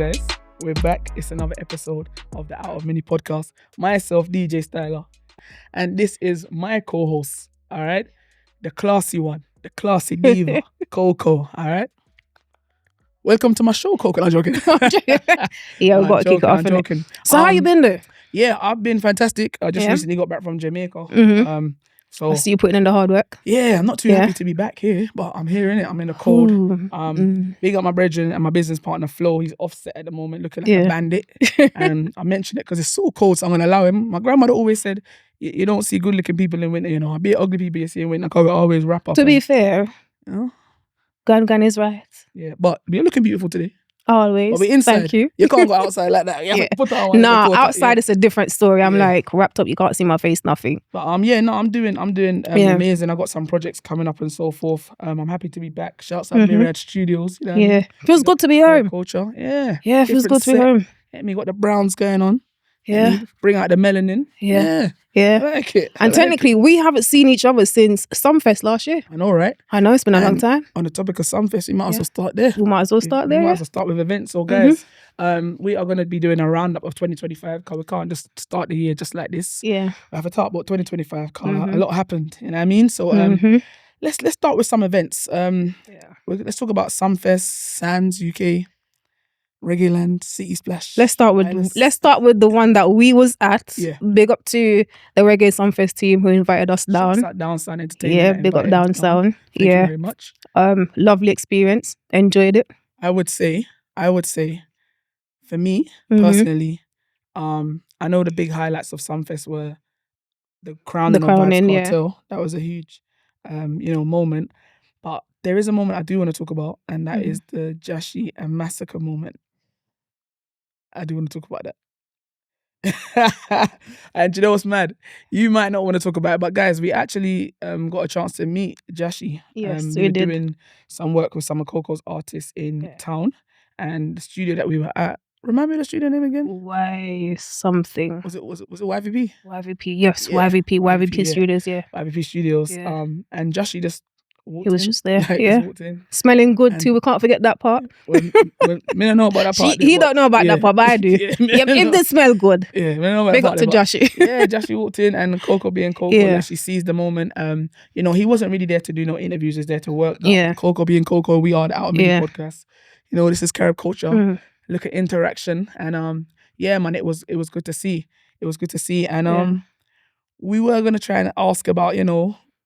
guys, we're back. It's another episode of the Out of Mini podcast. Myself, DJ Styler, and this is my co-host, all right? The classy one, the classy diva, Coco, all right? Welcome to my show, Coco. I'm joking. Yeah, we've got to kick it off. I'm joking. So how you been though? Yeah, I've been fantastic. I just recently got back from Jamaica. So I see you putting in the hard work. yeah, I'm not too happy to be back here, but I'm here, innit? I'm in the cold. Big up my brethren and my business partner, Flo. He's offset at the moment, looking like a bandit. And I mentioned it because it's so cold, so I'm going to allow him. My grandmother always said, you don't see good-looking people in winter, you know. I be ugly people you see in winter, because we always wrap up. To be fair, you know? Gan is right. Yeah, but you're looking beautiful today. Always. But we're inside. Thank you. You can't go outside like that. You have to put that on. Nah, outside it's a different story. I'm like wrapped up. You can't see my face, nothing. But I'm doing amazing. I got some projects coming up and so forth. I'm happy to be back. Shouts out Myriad Studios. You know what I mean? Feels good to be home. Culture. Yeah. Yeah, feels good to be home. Me got the browns going on. Yeah. Bring out the melanin. Yeah. I like it. And technically, we haven't seen each other since Sumfest last year. I know, right? I know, it's been a long time. On the topic of Sumfest, we might as well start there. We might as well start there. We might as well start with events. So, guys, we are going to be doing a roundup of 2025 because we can't just start the year just like this. Yeah. We have to talk about 2025 because a lot happened. You know what I mean? So, let's start with some events. Let's talk about Sumfest, Sandz UK, Reggae Land, City Splash. Let's start with the one that we was at. Yeah. Big up to the Reggae Sumfest team who invited us down. Shouts out Downsound Entertainment. Yeah, big up Downsound. Thank you very much. Lovely experience. Enjoyed it. I would say, for me personally, I know the big highlights of Sumfest were the crowning of Vibes Cartel. That was a huge, moment. But there is a moment I do want to talk about, and that is the Jashi and Masicka moment. I do want to talk about that. And you know what's mad? You might not want to talk about it, but guys, we actually got a chance to meet Jashi. Yes, we were doing some work with some of Coco's artists in town, and the studio that we were at. Remind me of the studio name again? Why something? Was it YVP? YVP, yes, yeah. YVP Studios, yeah. YVP Studios. Yeah. And Jashi just walked he was in. just there, Just walked in. Smelling good too. We can't forget that part. Me don't know about that part. He don't know about that part, but I do. If they smell good. Yeah, me don't know about big that up to Jashi. Yeah, Jashi walked in, and Coco being Coco, she seized the moment. He wasn't really there to do no interviews. He's there to work. Yeah. Coco being Coco, we are the Out of Mini podcast. This is Carib culture. Look at interaction, and man, it was good to see. It was good to see, and we were gonna try and ask about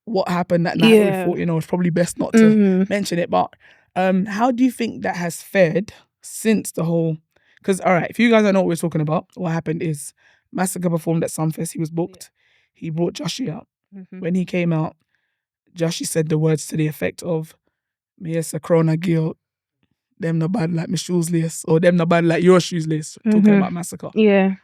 what happened that night. We thought it's probably best not to mention it, but how do you think that has fared since the whole? Because all right, if you guys don't know what we're talking about, what happened is Masicka performed at Sumfest. He was booked. He brought Jashi out. When he came out, Jashi said the words to the effect of, "Me is a corona guilt. Them no bad like my shoes lace, or them no bad like your shoes lace," talking about Masicka. Yeah.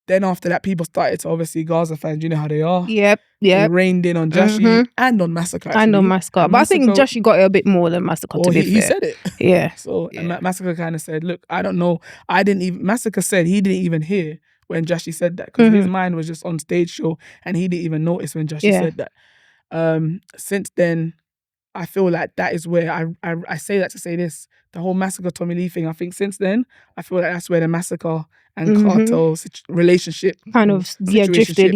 Then after that, people started to obviously Gaza fans, you know how they are. Yep. They rained in on Jashi and on Masicka. And on Masicka. But I think Jashi got it a bit more than Masicka, to be fair. He said it. Yeah. So Masicka kind of said, look, I don't know. Masicka said he didn't even hear when Jashi said that, because his mind was just on stage show and he didn't even notice when Jashi said that. Since then, I feel like that is where I say that to say this. The whole Masicka Tommy Lee thing, I think since then, I feel like that's where the Masicka and Cartel relationship kind of drifted,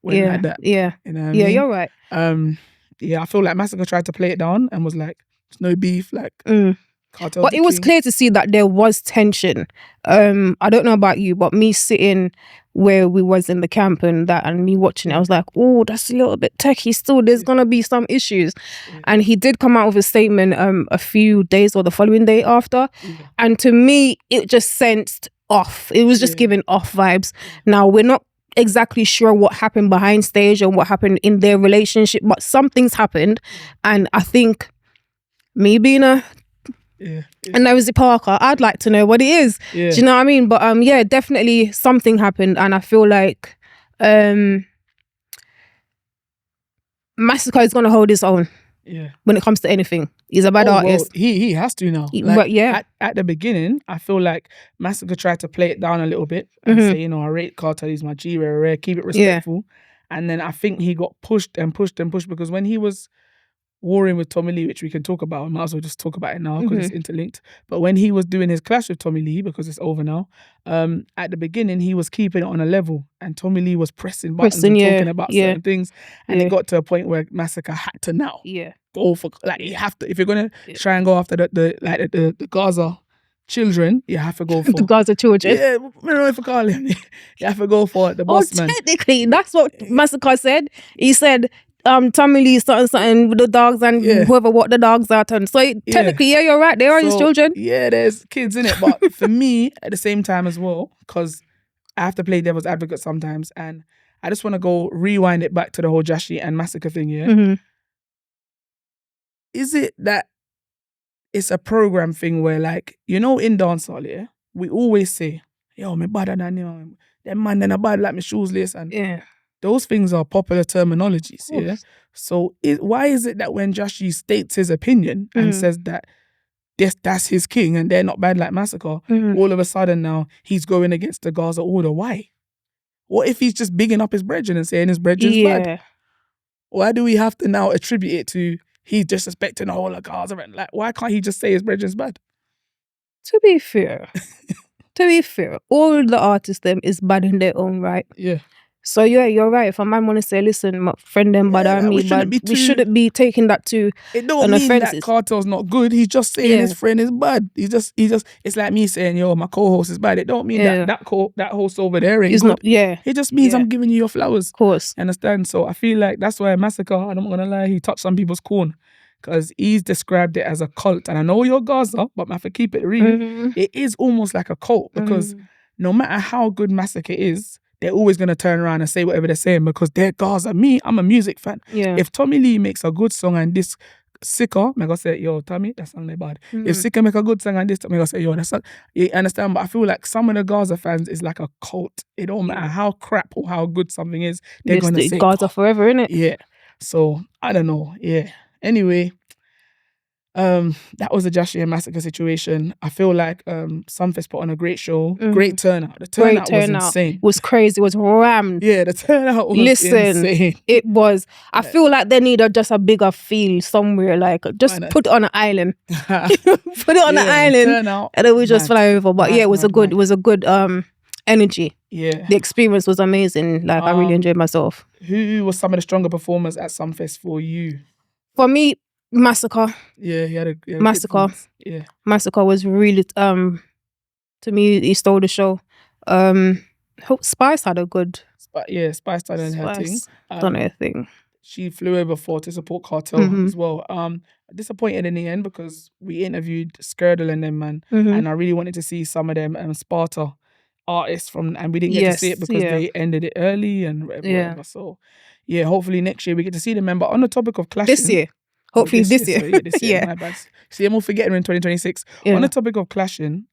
went like that. Yeah. You know what I mean? You're right. I feel like Masicka tried to play it down and was like, there's no beef, like Cartel. But it was clear to see that there was tension. I don't know about you, but me sitting where we was in the camp and me watching it, I was like, oh, that's a little bit techie still. There's gonna be some issues. And he did come out with a statement a few days or the following day after. And to me, it just sensed off. It was just giving off vibes. Now, we're not exactly sure what happened behind stage or what happened in their relationship, but something's happened. And I think me being a nosy Parker, I'd like to know what it is. Do you know what I mean? But definitely something happened, and I feel like Masicka is gonna hold his own. When it comes to anything, he's a bad artist. Well, he has to now. At the beginning, I feel like Masicka tried to play it down a little bit and say, I rate Cartel, he's my G, rare, keep it respectful. And then I think he got pushed and pushed and pushed, because when he was warring with Tommy Lee, which we can talk about. I might as well just talk about it now because it's interlinked. But when he was doing his clash with Tommy Lee, because it's over now, at the beginning he was keeping it on a level, and Tommy Lee was pressing buttons and talking about certain things, and it got to a point where Masicka had to now go for, like, you have to, if you're gonna try and go after the Gaza children, you have to go for the Gaza children. Yeah, I don't know if I call him. You have to go for the boss man. Technically, that's what Masicka said. He said, Tommy Lee something with the dogs and whoever what the dogs are. So technically, you're right. They are his children. Yeah, there's kids in it. But for me, at the same time as well, because I have to play devil's advocate sometimes, and I just want to go rewind it back to the whole Jashi and Masicka thing, Is it that it's a program thing where, like, in dancehall, we always say, yo, me badder than you, them man then a bad like me shoes lace, and those things are popular terminologies, So why is it that when Jashi states his opinion and says that that's his king and they're not bad like Masicka, all of a sudden now he's going against the Gaza order? Why? What if he's just bigging up his brethren and saying his brethren's bad? Why do we have to now attribute it to he's disrespecting the whole of Gaza? And, like, why can't he just say his brethren's bad? To be fair, all the artists them is bad in their own right. Yeah. So you're right. If a man want to say, listen, my friend them bad on me, but we shouldn't be taking that to it don't mean that Cartel's not good. He's just saying his friend is bad. He just it's like me saying, yo, my co-host is bad. It don't mean that host over there ain't good. It just means I'm giving you your flowers. Of course. Understand? So I feel like that's why Masicka, I'm not gonna lie, he touched some people's corn. Because he's described it as a cult. And I know you're Gaza, but I have to keep it real. It is almost like a cult, because no matter how good Masicka is, they're always going to turn around and say whatever they're saying because they're Gaza. Me, I'm a music fan. Yeah. If Tommy Lee makes a good song and this Sicka, I'm going to say, yo, Tommy, that song ain't bad. If Sicka make a good song and this, I'm going to say, yo, that song. You understand? But I feel like some of the Gaza fans is like a cult. It don't matter how crap or how good something is, they're going to say Gaza forever, innit? Yeah. So, I don't know. Yeah. Anyway, that was the Jashi and Masicka situation. I feel like Sumfest put on a great show, great turnout. The turnout was insane. It was crazy. It was rammed. Yeah, the turnout was insane. It was. I feel like they need just a bigger feel somewhere. Like, just put it on an island. Put it on an island, and then we just fly over. But it was a good energy. Yeah, the experience was amazing. Like, I really enjoyed myself. Who was some of the stronger performers at Sumfest for you? For me, Masicka. Yeah, he had a Masicka. Yeah, Masicka was really to me, he stole the show. Spice had a good. Spice done her thing. Done her thing. She flew over to support Cartel as well. Disappointed in the end because we interviewed Skrdal and them, man, and I really wanted to see some of them Sparta artists and we didn't get to see it because they ended it early and whatever. So hopefully next year we get to see them, man. But on the topic of clashing, this year. Hopefully this year. Sorry, this year. My bad. See, I'm all forgetting in 2026. On the topic of clashing,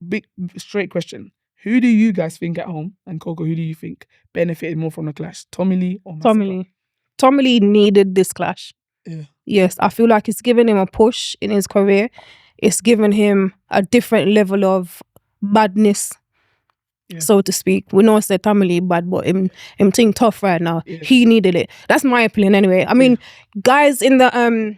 big straight question. Who do you guys think at home, and Coco, who do you think benefited more from the clash? Tommy Lee or Masicka? Tommy Lee. Tommy Lee needed this clash. Yeah. Yes, I feel like it's given him a push in his career. It's given him a different level of badness. Yeah. So to speak. We know it's Tommy Lee bad, but him think tough right now. Yeah. He needed it. That's my opinion anyway. I mean, guys in the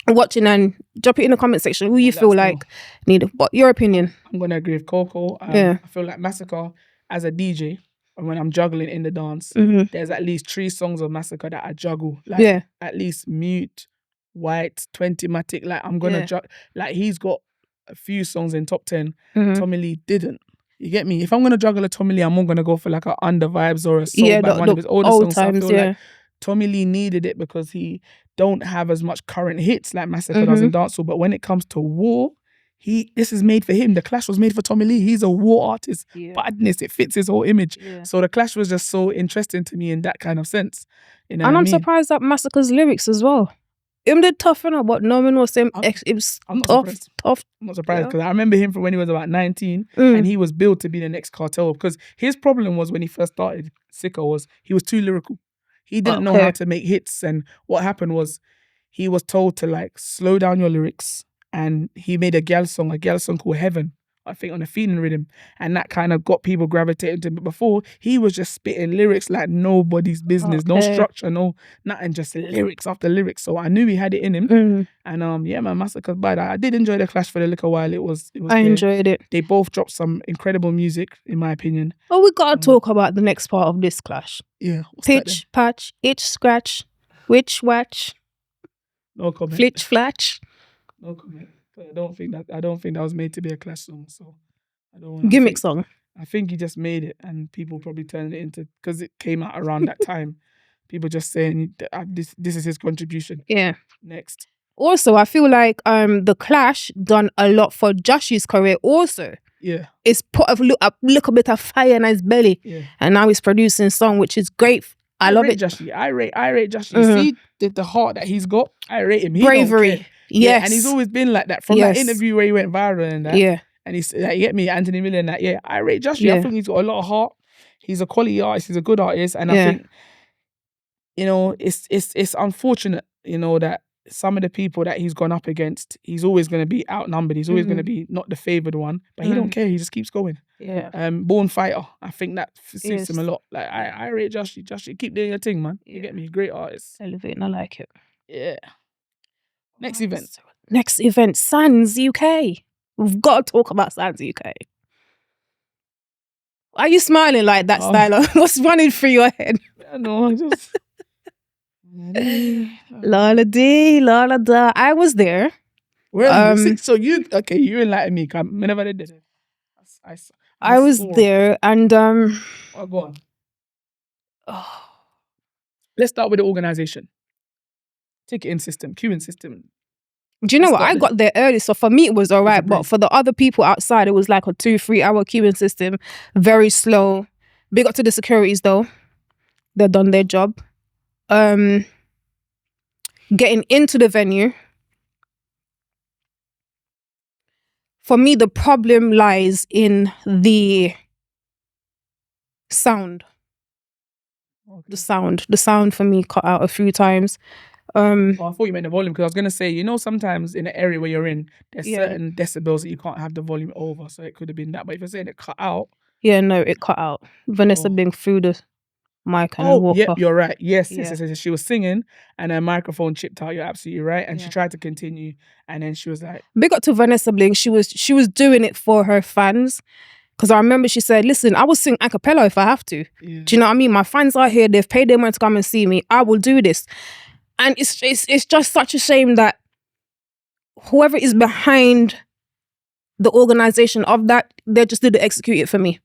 watching, and drop it in the comment section who you feel like needed. What your opinion? I'm gonna agree with Coco. I feel like Masicka as a DJ, when I'm juggling in the dance, there's at least 3 songs of Masicka that I juggle. Like at least Mute, White, 20matic. Like I'm gonna juggle. Like he's got a few songs in top 10. Tommy Lee didn't. You get me? If I'm going to juggle a Tommy Lee, I'm more going to go for like a Under Vibes or a Soul Band, one of his older songs. Times, I feel like Tommy Lee needed it because he don't have as much current hits like Masicka does in dancehall. But when it comes to war, this is made for him. The Clash was made for Tommy Lee. He's a war artist. Badness, it fits his whole image. So the Clash was just so interesting to me in that kind of sense. You know, and I'm surprised at Masicka's lyrics as well. Him did tough, but no one was saying it was tough. I'm not surprised because I remember him from when he was about 19 and he was built to be the next Cartel, because his problem was when he first started Sicka was he was too lyrical. He didn't know how to make hits, and what happened was he was told to like slow down your lyrics, and he made a gal song called Heaven I think, on a feeling rhythm, and that kind of got people gravitating to him. But before, he was just spitting lyrics like nobody's business, no structure, no nothing, just lyrics after lyrics. So I knew he had it in him. And yeah, man, Masicka's bad. I did enjoy the clash for a little while. It was. I enjoyed it. They both dropped some incredible music, in my opinion. Oh, we gotta talk about the next part of this clash. Yeah. Pitch, patch, itch, scratch, witch, watch. No comment. Flitch, flatch. No comment. I don't think that was made to be a clash song. So I don't want gimmick song. I think he just made it, and people probably turned it into, because it came out around that time. People just saying this is his contribution. Yeah. Next. Also, I feel like the Clash done a lot for Josh's career. Also, yeah, it's put a little bit of fire in his belly. Yeah. And now he's producing song, which is great. I love it. Joshi. I rate Joshi. See the heart that he's got. I rate him. He bravery. Don't care. Yes. Yeah, and he's always been like that. From that interview where he went viral and that. Yeah. And he's like, you get me, Anthony Miller and that. Yeah, I rate Joshi. I think he's got a lot of heart. He's a quality artist. He's a good artist. And I think, you know, it's unfortunate, you know, that some of the people that he's gone up against, he's always going to be outnumbered. He's always going to be not the favoured one, but he don't care. He just keeps going. Yeah. Born fighter. I think that suits him a lot. Like I rate Joshi. Joshi, keep doing your thing, man. You get me? Great artist. Elevating. I like it. Yeah. Next event, Sandz UK. We've got to talk about Sandz UK. Are you smiling like that, Styler? What's running through your head? I know, I just... Lala dee, lala da. I was there. Where so you enlighten me. Whenever they did it, I was there, and oh, go on. Let's start with the organization. Ticketing system, queuing system. Do you know what? I got there early, so for me it was alright. But for the other people outside, it was like a 2-3 hour queuing system, very slow. Big up to the securities though; they've done their job. Getting into the venue, for me, the problem lies in the sound. Okay. The sound for me cut out a few times. I thought you meant the volume, because I was going to say, you know, sometimes in the area where you're in, there's certain decibels that you can't have the volume over, so it could have been that. But if you're saying it cut out... Yeah, no, it cut out. Vanessa being through the mic and walk off. You're right. Yes. She was singing and her microphone chipped out. You're absolutely right. And she tried to continue, and then she was like... Big up to Vanessa Bling. She was doing it for her fans. Because I remember she said, listen, I will sing a cappella if I have to. Yeah. Do you know what I mean? My fans are here. They've paid their money to come and see me. I will do this. And it's just such a shame that whoever is behind the organization of that, they just didn't execute it for me.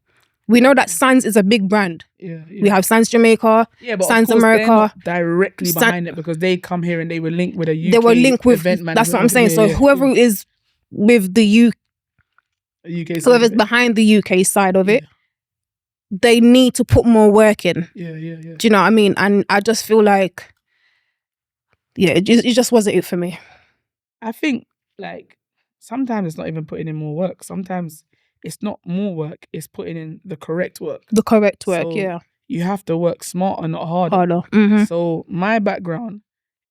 We know that Sandz is a big brand. Yeah. We have Sandz Jamaica, but Sandz America. They're not directly behind it, because they come here and they were linked with a UK. They were linked with event manager. That's what I'm saying. So whoever is with the UK, whoever's behind the UK side of it, they need to put more work in. Yeah. Do you know what I mean? And I just feel like, it just wasn't it for me. I think, like, sometimes it's not even putting in more work. Sometimes it's not more work, it's putting in the correct work. The correct work, so you have to work smarter, not harder. Mm-hmm. So my background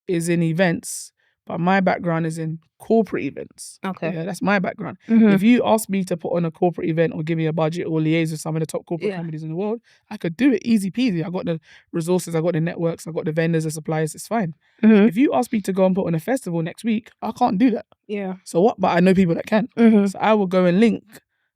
is in events, but my background is in corporate events. Okay. Yeah, that's my background. Mm-hmm. If you ask me to put on a corporate event or give me a budget or liaise with some of the top corporate companies in the world, I could do it easy peasy. I got the resources, I got the networks, I got the vendors, the suppliers, it's fine. Mm-hmm. If you ask me to go and put on a festival next week, I can't do that. Yeah. So what? But I know people that can. Mm-hmm. So I will go and link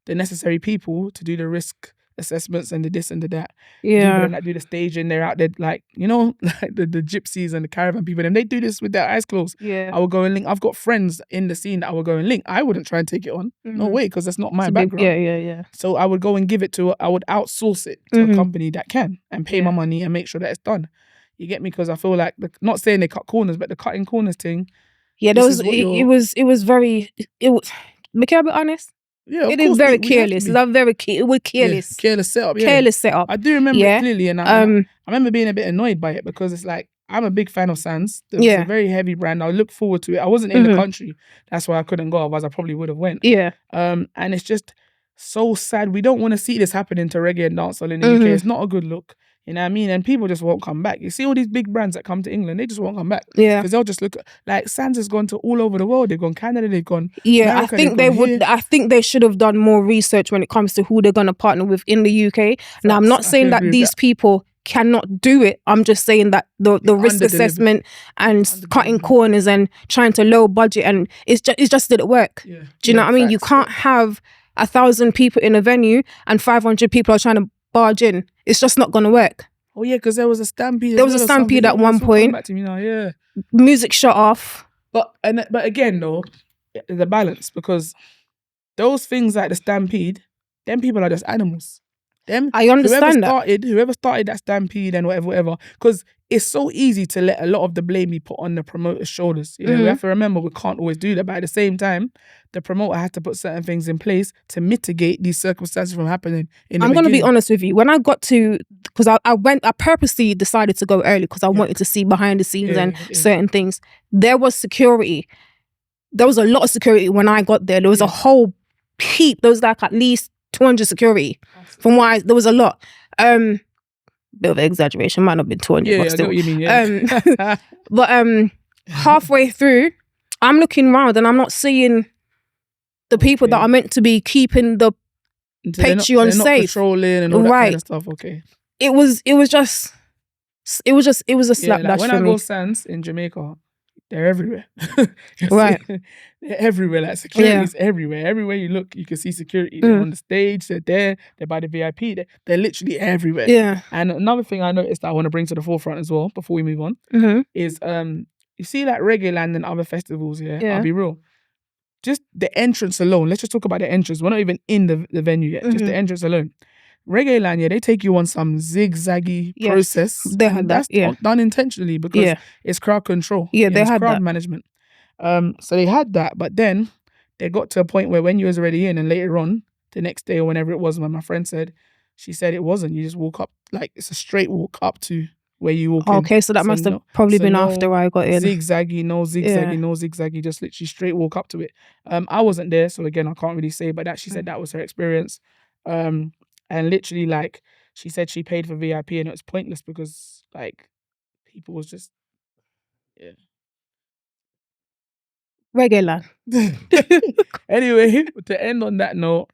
the necessary people to do the risk assessments and the this and the that. Yeah. People that do the staging, they're out there like, you know, like the gypsies and the caravan people, and they do this with their eyes closed. Yeah. I will go and link. I've got friends in the scene that I will go and link. I wouldn't try and take it on. Mm-hmm. No way, because that's not my background. Yeah. So I would go and I would outsource it to a company that can and pay my money and make sure that it's done. You get me? Because I feel like, not saying they cut corners, but the cutting corners thing. Yeah, it was very, but can I be honest? Yeah, it is very careless. It was careless. Careless setup. Yeah. Careless setup. I do remember it clearly, and I remember being a bit annoyed by it, because it's like, I'm a big fan of Sandz. It's a very heavy brand. I look forward to it. I wasn't in the country, that's why I couldn't go. Otherwise, I probably would have went. Yeah. And it's just so sad. We don't want to see this happening to reggae and dancehall in the UK. It's not a good look. You know what I mean? And people just won't come back. You see all these big brands that come to England, they just won't come back. Yeah. Because they'll just look at, like, Sandz has gone to all over the world. They've gone Canada, they've gone Yeah, America, I think they would. here. I think they should have done more research when it comes to who they're going to partner with in the UK. Now, I'm not saying that these people cannot do it. I'm just saying that the risk assessment and cutting corners and trying to low budget, and it just didn't work. Yeah. Do you know what I mean? You can't have 1,000 people in a venue and 500 people are trying to barge in. It's just not going to work. Oh yeah, because there was a stampede. There was a stampede at one point. Back to me now, yeah. Music shut off. But again though, there's a balance, because those things like the stampede, them people are just animals. I understand whoever started that stampede and whatever, because it's so easy to let a lot of the blame be put on the promoter's shoulders. You know, we have to remember we can't always do that, but at the same time, the promoter has to put certain things in place to mitigate these circumstances from happening. I'm going to be honest with you. When I got to, because I purposely decided to go early because I wanted to see behind the scenes and certain things. There was security. There was a lot of security when I got there. There was a whole heap. There was like at least 200 security. From what there was a lot. Bit of an exaggeration, might not have been 200, but still. I know what you mean, but halfway through, I'm looking around and I'm not seeing the people that are meant to be keeping the Patreon safe. Not patrolling and all that kind of stuff. Okay. It was a slapdash when for I me. go Sandz in Jamaica, they're everywhere. Right. They're everywhere. Like, security's everywhere. Everywhere you look, you can see security. They're on the stage, they're there, they're by the VIP. They're literally everywhere. Yeah. And another thing I noticed that I want to bring to the forefront as well, before we move on, is you see like Reggae Land and other festivals, I'll be real. Just the entrance alone. Let's just talk about the entrance. We're not even in the venue yet. Just the entrance alone. Reggae Land, they take you on some zigzaggy process. They had that. That's done intentionally because it's crowd control. Yeah, they had crowd that. management. So they had that, but then they got to a point where when you was already in, and later on, the next day or whenever it was, when my friend said, she said it wasn't. You just walk up, like it's a straight walk up to where you walk in. Okay, so that must have probably been after I got in. No zigzaggy, just literally straight walk up to it. I wasn't there, so again, I can't really say, but she said that was her experience. And literally, like, she said she paid for VIP and it was pointless because, like, people was just, Reggae Land. Anyway, to end on that note,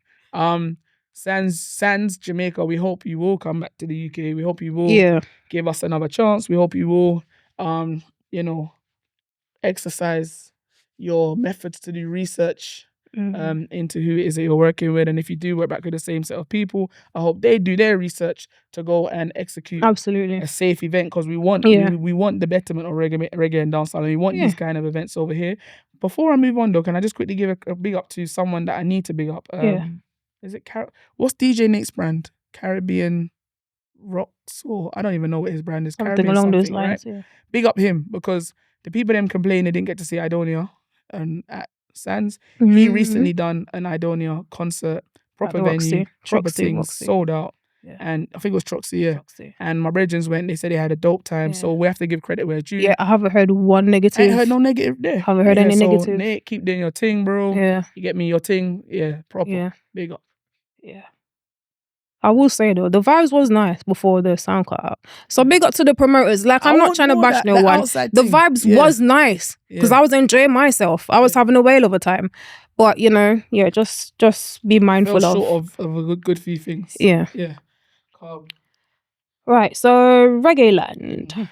Sandz Jamaica, we hope you will come back to the UK. We hope you will give us another chance. We hope you will, exercise your methods to do research into who it is that you're working with. And if you do work back with the same set of people, I hope they do their research to go and execute a safe event, because we want we want the betterment of reggae and dancehall, and we want these kind of events over here. Before I move on though, can I just quickly give a big up to someone that I need to big up? Is it what's DJ Nate's brand? Caribbean Rocks, or I don't even know what his brand is. Something along those lines, right? Big up him, because the people them complain they didn't get to see Idonia and at Sandz. He recently done an Idonia concert, proper venue, proper things, sold out. Yeah. And I think it was Troxy, And my brethren went, they said they had a dope time. So we have to give credit where it's due. Yeah, I haven't heard one negative. I ain't heard no negative there. Haven't heard any negative. Nate, keep doing your thing, bro. Yeah. You get me your thing. Yeah, proper. Yeah. Big up. Yeah. I will say though, the vibes was nice before the sound cut out. So big up to the promoters. Like, I'm not trying to bash no one. The vibes was nice because I was enjoying myself. I was having a whale of a time. But just be mindful of. Short of a good few things. Yeah. Yeah. Calm. Right. So Reggae Land.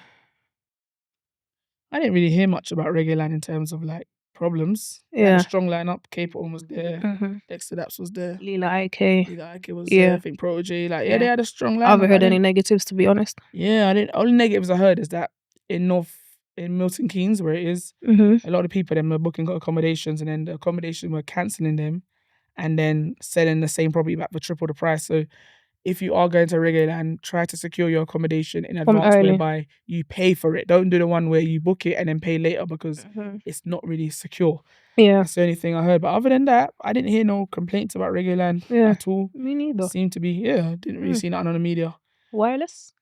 I didn't really hear much about Reggae Land in terms of like problems. Yeah. A strong lineup. K-Pop was there. Dexter Daps was there. Lila Ike was there. I think Protege. Like, they had a strong lineup. I haven't heard any negatives, to be honest. Yeah, only negatives I heard is that in Milton Keynes, where it is, a lot of people them were booking accommodations, and then the accommodation were cancelling them and then selling the same property back for triple the price. So if you are going to Reggae Land, try to secure your accommodation in advance, whereby you pay for it. Don't do the one where you book it and then pay later, because it's not really secure. Yeah. That's the only thing I heard. But other than that, I didn't hear no complaints about Reggae Land at all. Me neither. Seemed to be, I didn't really see nothing on the media. Wireless?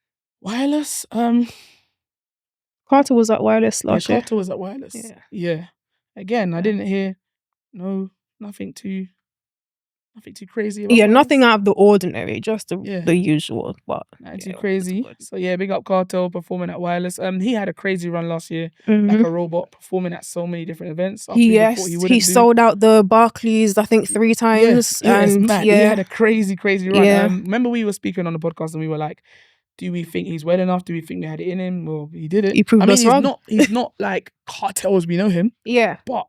Carter was at Wireless last year. Carter was at Wireless. Yeah. Again, I didn't hear nothing too Nothing too crazy. Yeah, nothing out of the ordinary, just the usual. But nothing too crazy. So yeah, big up Cartel performing at Wireless. He had a crazy run last year, like a robot, performing at so many different events. He sold out the Barclays, I think 3 times. Yeah, and it's mad. He had a crazy run. Yeah. Remember we were speaking on the podcast and we were like, do we think he's well enough? Do we think we had it in him? Well, he did it. He proved us wrong. He's not like Cartel as we know him. Yeah. But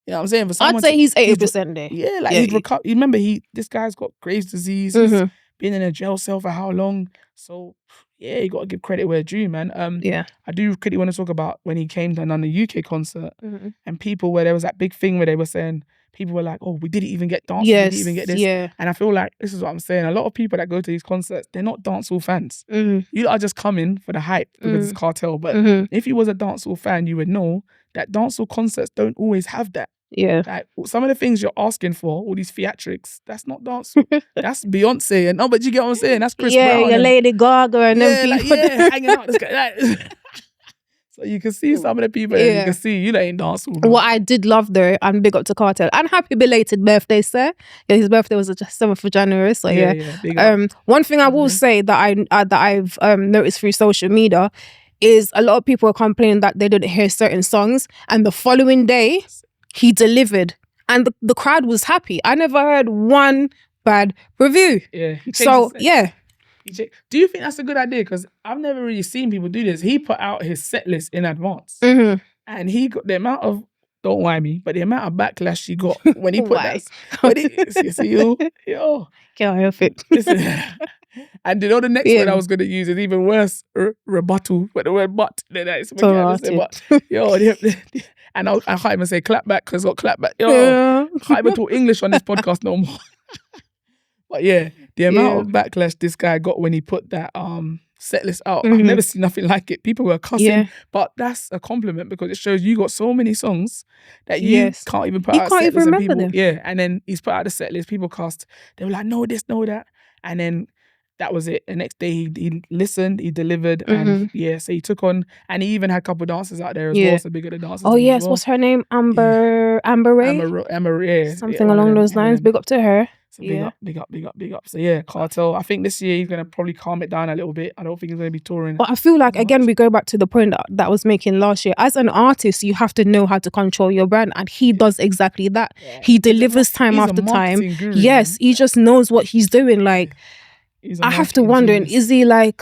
you know what I'm saying? I'd say he's 80% there. Yeah, like he's recovered. Remember, this guy's got Graves' disease. He's been in a jail cell for how long? So yeah, you got to give credit where it's due, man. I do quickly want to talk about when he came down on the UK concert and people where there was that big thing where they were saying, people were like, oh, we didn't even get dancers, we didn't even get this. Yeah. And I feel like, this is what I'm saying, a lot of people that go to these concerts, they're not dancehall fans. You are just coming for the hype because it's Cartel. But if you was a dancehall fan, you would know that dancehall concerts don't always have that. Yeah. Like some of the things you're asking for, all these theatrics, that's not dancehall. That's Beyonce. And but you get what I'm saying? That's Chris Brown. Yeah, Lady Gaga and them people. Hanging out. This guy, so you can see some of the people and you can see you ain't dancehall. Bro. What I did love though, and big up to Cartel, and happy belated birthday, sir. Yeah, his birthday was the 7th of January, so one thing I will say that I've noticed through social media is a lot of people are complaining that they didn't hear certain songs, and the following day he delivered, and the crowd was happy. I never heard one bad review. Yeah. So yeah. Do you think that's a good idea? Because I've never really seen people do this. He put out his set list in advance, and he got the amount of, don't mind me, but the amount of backlash he got when he put that. Yo, can't help it. And you know the next word I was going to use is even worse, rebuttal, but the word but. Then I say but. Yo, and I can't even say clap back because I got clap back. Yo, I can't even talk English on this podcast no more. But yeah, the amount of backlash this guy got when he put that set list out, I've never seen nothing like it. People were cussing, but that's a compliment because it shows you got so many songs that you can't even put out. You can't even remember them. Yeah, and then he's put out the set list. People cast. They were like, no this, no that, and then that was it. The next day he listened, he delivered, and so he took on, and he even had a couple of dancers out there as well. So big of the dancers. Oh yes, what's her name? Amber Ray. Amber, something along those lines. Big up to her. So big up. So yeah, Cartel. I think this year he's gonna probably calm it down a little bit. I don't think he's gonna be touring. But I feel like again we go back to the point that I was making last year. As an artist, you have to know how to control your brand, and he does exactly that. Yeah. He delivers time after time. Guru, yes, he just knows what he's doing. Like I have to wonder, is he like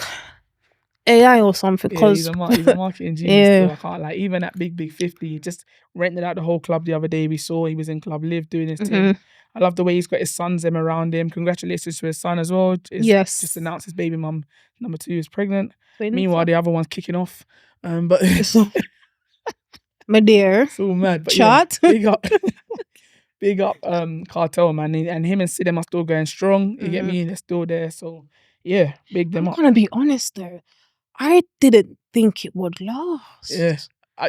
AI or something? Because he's a marketing genius. I can't even at Big 50, he just rented out the whole club the other day. We saw he was in Club Live doing his thing. I love the way he's got his sons around him. Congratulations to his son as well. Just announced his baby mum, number 2, is pregnant. Meanwhile, the other one's kicking off. But my dear, it's all mad. But chat. Big up Cartel, man. And him and Sidem are still going strong. You get me? They're still there. So yeah, big them up. I'm gonna be honest though. I didn't think it would last. Yeah.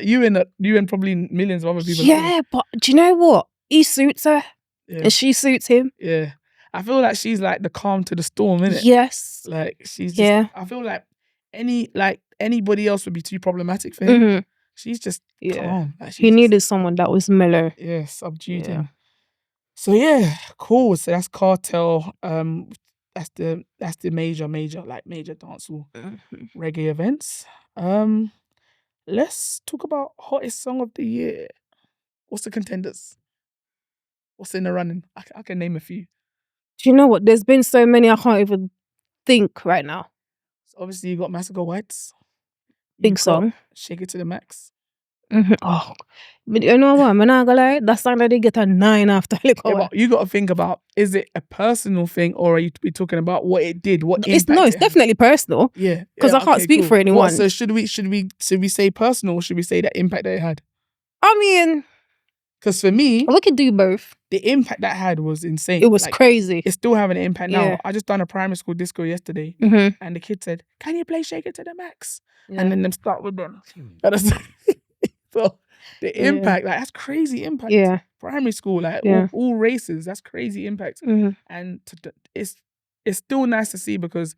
You and probably millions of other people. Yeah, but do you know what? He suits her. Yeah. And she suits him. Yeah. I feel like she's like the calm to the storm, innit? Yes. Like she's just, I feel like anybody else would be too problematic for him. She's just calm. Like he needed someone that was mellow. Yeah, subdued him. So yeah, cool. So that's Cartel. That's the major dancehall reggae events. Let's talk about hottest song of the year. What's the contenders? What's in the running? I can name a few. Do you know what? There's been so many I can't even think right now. So obviously you got Masicka Whites. Big song. Shake It to the Max. Oh, but you know what? I'm not gonna lie. That song that they get a 9 after. But you got to think about: is it a personal thing, or are you talking about what it did? It's definitely personal. Yeah, because I can't speak for anyone. So should we say personal, or should we say that impact that it had? I mean, because for me, we could do both. The impact that had was insane. It was crazy. It's still having an impact now. I just done a primary school disco yesterday, and the kid said, "Can you play Shake It to the Max?" And then them start with them. So the impact, like that's crazy impact. Yeah. Primary school, like all races, that's crazy impact. And it's still nice to see because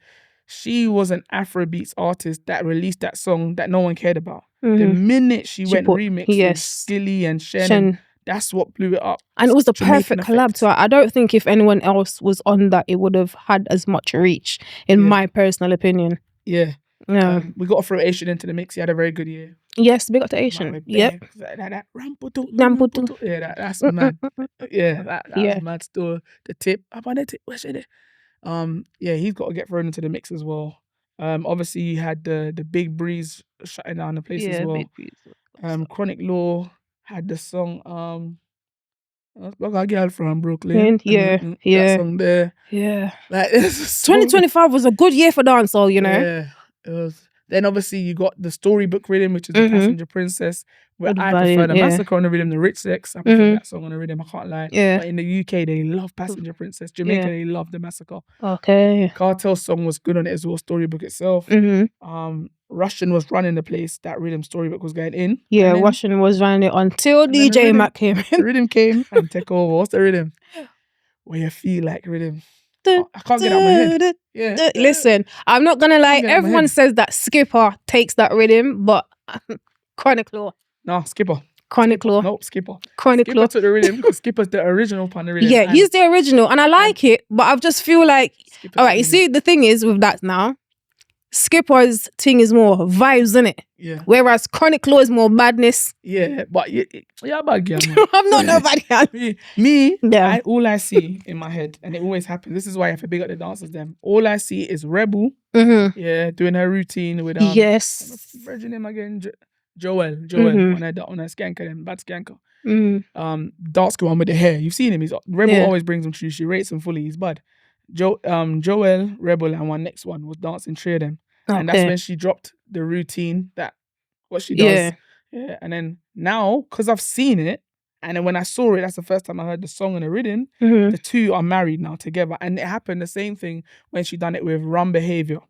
she was an Afrobeats artist that released that song that no one cared about. The minute she went remix with Skilly and Shen, that's what blew it up. And it was the Jamaican perfect collab. So I don't think if anyone else was on that, it would have had as much reach, in my personal opinion. Yeah. Yeah. We got to throw Asian into the mix. He had a very good year. Yes, big up to Asian. Yep. That Ramputu. Yeah, that's mad. Yeah, that was mad still. The tip. Yeah, he's got to get thrown into the mix as well. Obviously you had the Big Breeze shutting down the place as well. Chronic Law had the song Like a Girl from Brooklyn. That song there. Yeah. Like 2025 was a good year for dancehall, you know. Yeah, it was. Then obviously you got the Storybook rhythm, which is the Passenger Princess, where I prefer the Masicka on the rhythm, the Rich Sex. I prefer that song on the rhythm, I can't lie. Yeah. But in the UK, they love Passenger Princess. Jamaica, they love the Masicka. Okay. Cartel's song was good on it as well, Storybook itself. Russian was running the place, that rhythm Storybook was going in. Yeah, Russian was running it until DJ Mac came in. The rhythm came and took over. What's the rhythm? Where you feel like rhythm. I can't get out of my head. Yeah. Listen, I'm not gonna lie. Everyone says that Skipper takes that rhythm, but Chronic Law. Nah, Skipper. Chronic Law. Nope, Skipper. Chronic Law. Skipper took the rhythm because Skipper's the original pan the rhythm. Yeah, he's the original, and I like it, but I just feel like, all right, you see, the thing is with that now, Skipper's thing is more vibes, innit? Yeah. Whereas Chronic Law is more madness. Yeah, but you're a bad girl, man. I'm not nobody else. Me, all I see in my head, and it always happens, this is why I have to big up the dancers them. All I see is Rebel, doing her routine with virgin name again, Joel, on her skanker, them bad skanker. Dark skin one with the hair. You've seen him. Rebel always brings him through. She rates him fully. He's bad. Joel, Rebel, and one next one was dancing three of them. Okay. And that's when she dropped the routine, what she does. Yeah. And then now, because I've seen it, and then when I saw it, that's the first time I heard the song and the rhythm. The two are married now together. And it happened the same thing when she done it with Rum Behavior.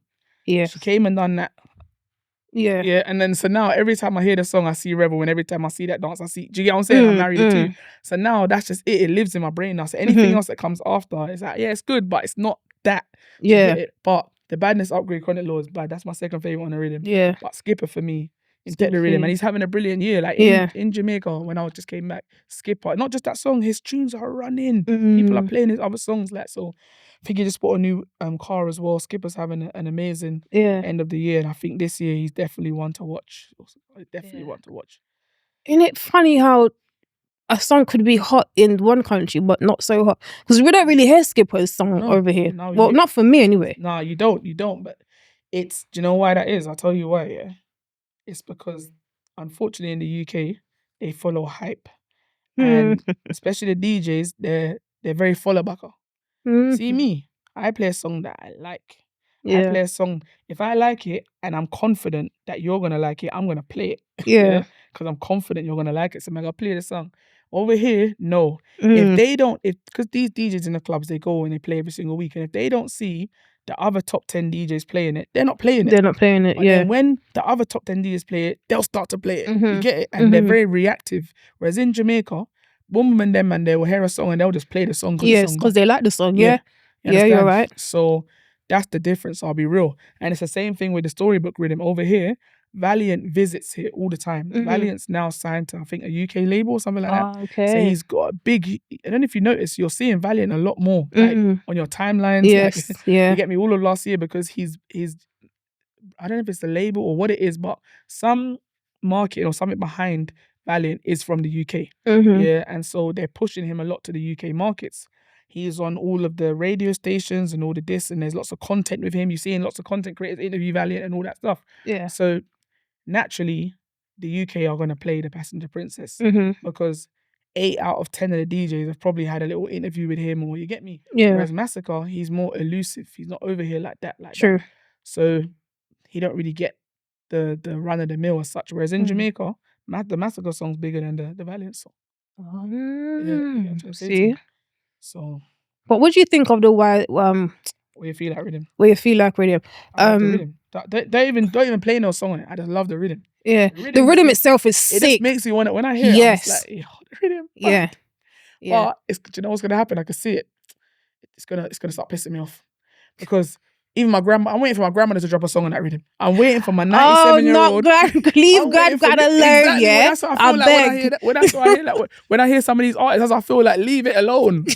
Yeah. She came and done that. Yeah. Yeah. And then so now every time I hear the song, I see Rebel, and every time I see that dance, I see. Do you get what I'm saying? I married the two. So now that's just it. It lives in my brain now. So anything else that comes after, it's like, yeah, it's good, but it's not that. Yeah. But the Badness Upgrade Chronic Law is bad. That's my second favorite on the rhythm. Yeah. But Skipper for me, instead the rhythm, and he's having a brilliant year. Like in Jamaica when I just came back, Skipper. Not just that song, his tunes are running. People are playing his other songs like so. I think he just bought a new car as well. Skipper's having an amazing end of the year, and I think this year he's definitely one to watch. Isn't it funny how a song could be hot in one country but not so hot? Because we don't really hear Skipper's song over here. No, well, not for me anyway. No, you don't. But do you know why that is? I'll tell you why. Yeah, it's because unfortunately in the UK they follow hype, and especially the DJs, they're very follow backer. See me, I play a song that I like. I play a song, if I like it and I'm confident that you're going to like it, I'm going to play it. Yeah. Because I'm confident you're going to like it. So I'm going to play the song. Over here, no. If they don't, because these DJs in the clubs, they go and they play every single week. And if they don't see the other top 10 DJs playing it, they're not playing it. But then when the other top 10 DJs play it, they'll start to play it. You get it? And they're very reactive. Whereas in Jamaica, women and them, and they will hear a song and they'll just play the song. Yes, because they like the song. Yeah, you're right. So that's the difference, I'll be real. And it's the same thing with the Storybook rhythm. Over here, Valiant visits here all the time. Valiant's now signed to, I think, a UK label or something like that. Okay. So he's got a big, I don't know if you notice, you're seeing Valiant a lot more like, on your timelines. Yes, You get me all of last year because he's I don't know if it's the label or what it is, but some market or something behind Valiant is from the UK. Yeah, and so they're pushing him a lot to the UK markets. He's on all of the radio stations and all the this, and there's lots of content with him. You're seeing lots of content creators interview Valiant and all that stuff. Yeah. So naturally, the UK are going to play the Passenger Princess because 8 out of 10 of the DJs have probably had a little interview with him, or you get me? Yeah. Whereas Masicka, he's more elusive. He's not over here like that. True. That. So he don't really get the run of the mill as such. Whereas in Jamaica, the Masicka song's bigger than the Valiant song. See? So, but what do you think of the where you feel like rhythm? Where you feel like rhythm? I like the rhythm. Don't even play no song on it. I just love the rhythm. Yeah, the rhythm itself is sick. It just makes you want it when I hear it. It's like, the rhythm. Yeah. But do you know what's gonna happen? I can see it. It's gonna start pissing me off because Even my grandma, I'm waiting for my grandmother to drop a song on that rhythm. I'm waiting for my 97-year-old. Leave God alone, exactly, yeah. That's what I feel like when I hear that. When I hear some of these artists, I feel like leave it alone.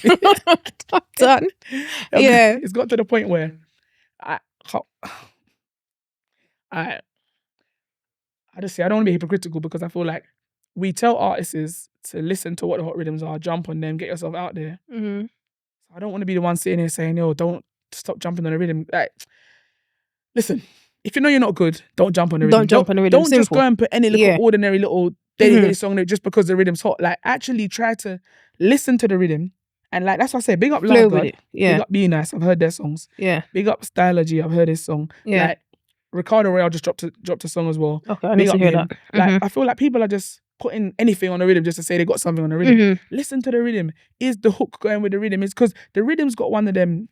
Done. Yeah. It's got to the point where I just say I don't want to be hypocritical because I feel like we tell artists to listen to what the hot rhythms are, jump on them, get yourself out there. Mm-hmm. I don't want to be the one sitting here saying, yo, don't stop jumping on the rhythm. Like, listen, if you know you're not good, don't jump on the rhythm. Don't jump on the rhythm. Don't just go and put any little ordinary little daily song there just because the rhythm's hot. Like, actually try to listen to the rhythm. And like, that's what I say, big up Loud God. Big up Be Nice. I've heard their songs. Yeah. Big up Stylogy. I've heard his song. Yeah. Like, Ricardo Royale just dropped a song as well. Okay, I need to hear that. Like, I feel like people are just putting anything on the rhythm just to say they got something on the rhythm. Mm-hmm. Listen to the rhythm. Is the hook going with the rhythm? It's because the rhythm's got one of them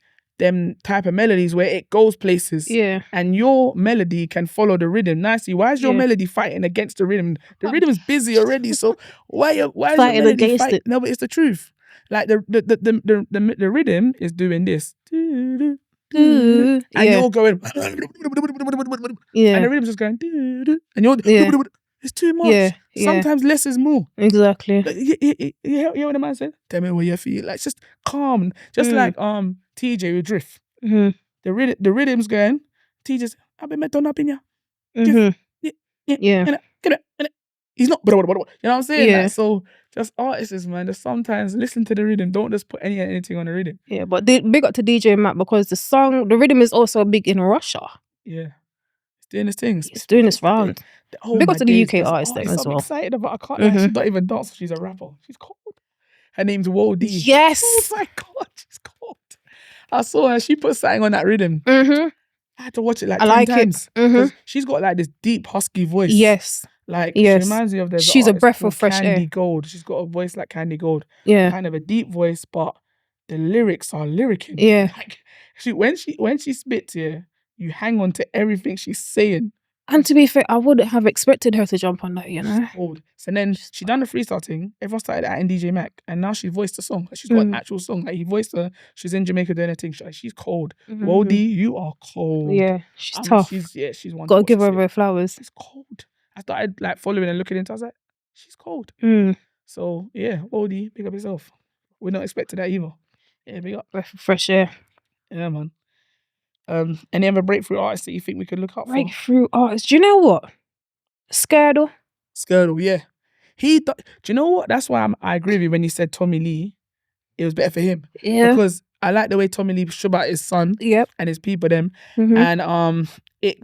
type of melodies where it goes places. Yeah. And your melody can follow the rhythm nicely. Why is your melody fighting against the rhythm? The rhythm's busy already. So why is your melody fighting? No, but it's the truth. Like the rhythm is doing this. And you're going and the rhythm's just going and you're it's too much. Yeah. Sometimes less is more. Exactly. Like, you hear what the man said? Tell me what you feel. Like, just calm. Just like TJ with Drift. Mm-hmm. The rhythm's going. TJ's I've been met on up in ya. Yeah. He's not. You know what I'm saying? Yeah. Like, so just artists, man. Just sometimes listen to the rhythm. Don't just put anything on the rhythm. Yeah, but big up to DJ Matt because the rhythm is also big in Russia. Yeah. It's doing its things. It's doing its round. Big up to the UK artist then as well. I'm excited about. I can't lie. She's not even dance. She's a rapper. She's cold. Her name's Wo D. Yes. Oh my God, she's cold. I saw her. She put something on that rhythm. Mm-hmm. I had to watch it like 10 times. Mm-hmm. She's got like this deep husky voice. Yes. Like, she reminds me of she's a breath of fresh Candy air. Gold. She's got a voice like Candy Gold. Yeah. Kind of a deep voice, but the lyrics are lyricking. Yeah. Like, when she spits here, you hang on to everything she's saying. And to be fair, I wouldn't have expected her to jump on that, you know? Cold. So then she done the freestyle thing. Everyone started adding DJ Mac. And now she voiced the song. She's got an actual song. Like, he voiced her. She's in Jamaica doing her thing. She's cold. Mm-hmm. Wo D, you are cold. Yeah. She's tough. She's one. Gotta give her flowers. She's cold. I started like following and looking into it. I was like, she's cold. So yeah, Wo D, big up yourself. We're not expecting that either. Yeah, big up. Breath of fresh air. Yeah, man. Any other breakthrough artists that you think we could look up for? Breakthrough artists. Do you know what? Skirtle, yeah. Do you know what? That's why I agree with you when you said Tommy Lee. It was better for him. Yeah. Because I like the way Tommy Lee showed about his son and his people them. Mm-hmm. And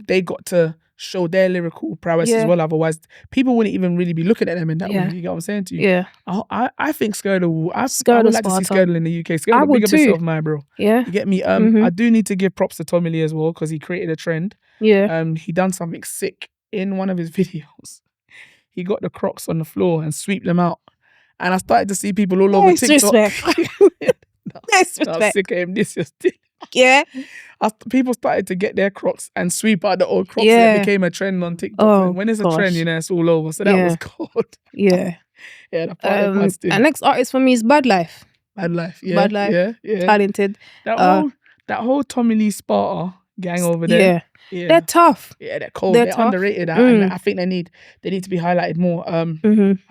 they got to show their lyrical prowess as well. Otherwise, people wouldn't even really be looking at them in that way. You get what I'm saying to you? Yeah. I think Skirtle. I would like to see Skirtle in the UK. Skirtle, big up yourself, my bro. Yeah. You get me? I do need to give props to Tommy Lee as well because he created a trend. Yeah. He done something sick in one of his videos. He got the Crocs on the floor and sweep them out. And I started to see people all over TikTok. I'm sick of him. This is yeah. People started to get their Crocs and sweep out the old Crocs. Yeah. It became a trend on TikTok. Oh, when it's a trend, it's all over. So that was cool. Yeah. Yeah, the part of my still. And next artist for me is Bad Life. Bad Life. Yeah. Talented. That whole Tommy Lee Sparta gang over there. Yeah. They're tough. Yeah, they're cold. They're underrated. And I think they need to be highlighted more. I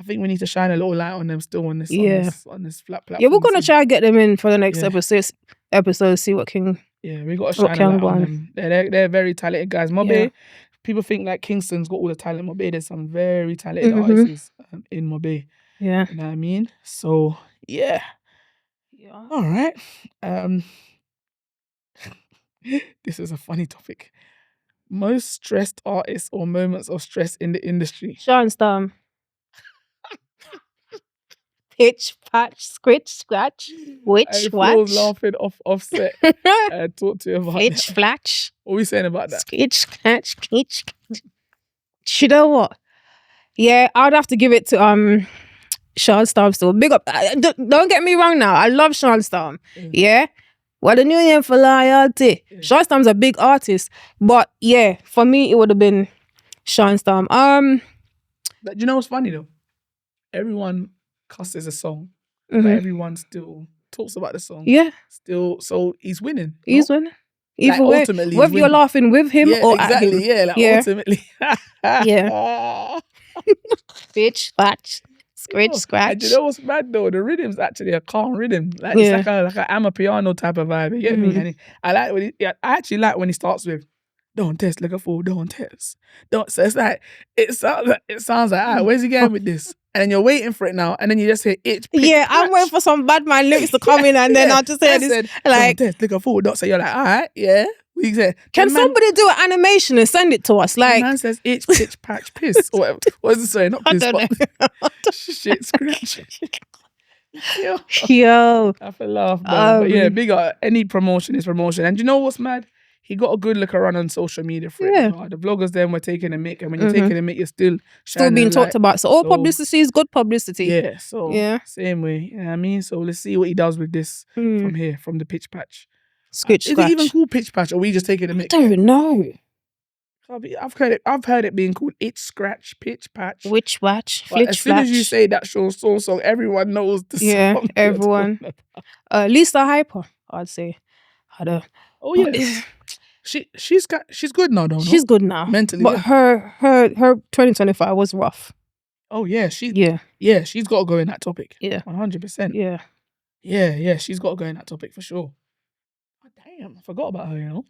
think we need to shine a little light on them still on this flat platform. Yeah, we're gonna try and get them in for the next episode, see what can. Yeah, we got to shine a light on them. They're very talented guys. Mobe, people think like Kingston's got all the talent. Mobe, there's some very talented artists in Mobe. Yeah. You know what I mean? So yeah. All right. This is a funny topic. Most stressed artists or moments of stress in the industry. Shandstorm. Pitch, patch, scritch, scratch, witch, watch. I was laughing offset. I talked to you about pitch, that. flatch. What are we saying about that? Scritch, scratch, pitch. You know what? Yeah, I'd have to give it to Shandstorm still. Big up. Don't get me wrong now. I love Shandstorm. Yeah. Well, the New Year for loyalty. Shandstorm's a big artist. But yeah, for me, it would have been Shandstorm. But you know what's funny though? Everyone cusses a song, but everyone still talks about the song. Yeah. Still, so he's winning. He's winning. Either like, way, ultimately, whether you're laughing with him or exactly, at him. Yeah, like ultimately. Yeah. Bitch, scratch, scratch. And you know what's mad though? The rhythm's actually a calm rhythm. Like it's like a amapiano type of vibe. You get me? And I like when I actually like when he starts with "Don't test like a fool, don't test, don't." So it's like it sounds like alright, where's he going with this? And then you're waiting for it now, and then you just hear itch. Yeah, I'm waiting for some bad man lyrics to come in, and then I'll just hear this like, "Don't test like a fool, don't." So you're like, alright, yeah. We said, can somebody do an animation and send it to us? Like, the man says itch, pitch, patch, piss, or whatever. What is it saying? Not piss, but shit, scratch. Yo, I feel laugh, man. But yeah, big up. Any promotion is promotion. And you know what's mad? He got a good look around on social media for it. The vloggers then were taking a mic, and when you're taking a mic, you're still being talked about. So all publicity is good publicity. Yeah. So same way. You know what I mean? So let's see what he does with this from here, from the pitch patch. Scratch. Is it even called pitch patch, or are we just taking a mic? I don't know. I've heard it being called itch, scratch, pitch, patch, witch watch, flitch, as soon as you say that song, everyone knows the song. Yeah, everyone. Lisa Hyper, I'd say. Oh yeah, she's good now, don't she's good now mentally. But her 2025 was rough. Oh yeah, she's got to go in that topic. Yeah, 100%. Yeah, she's got to go in that topic for sure. Oh, damn, I forgot about her. You know.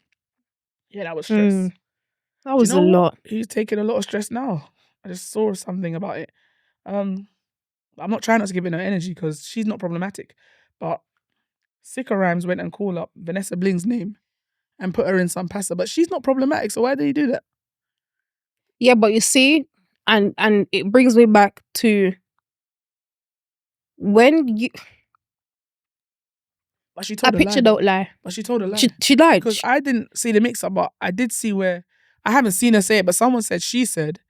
Yeah, that was stress. That was a lot. He's taking a lot of stress now. I just saw something about it. I'm not trying not to give it no energy because she's not problematic. But Sicka Rhymes went and called up Vanessa Bling's name and put her in some pasta. But she's not problematic, so why did he do that? Yeah, but you see, and it brings me back to when you... But she told a picture don't lie. But she told a lie. She lied. Because I didn't see the mix-up, but I did see where... I haven't seen her say it, but someone said she said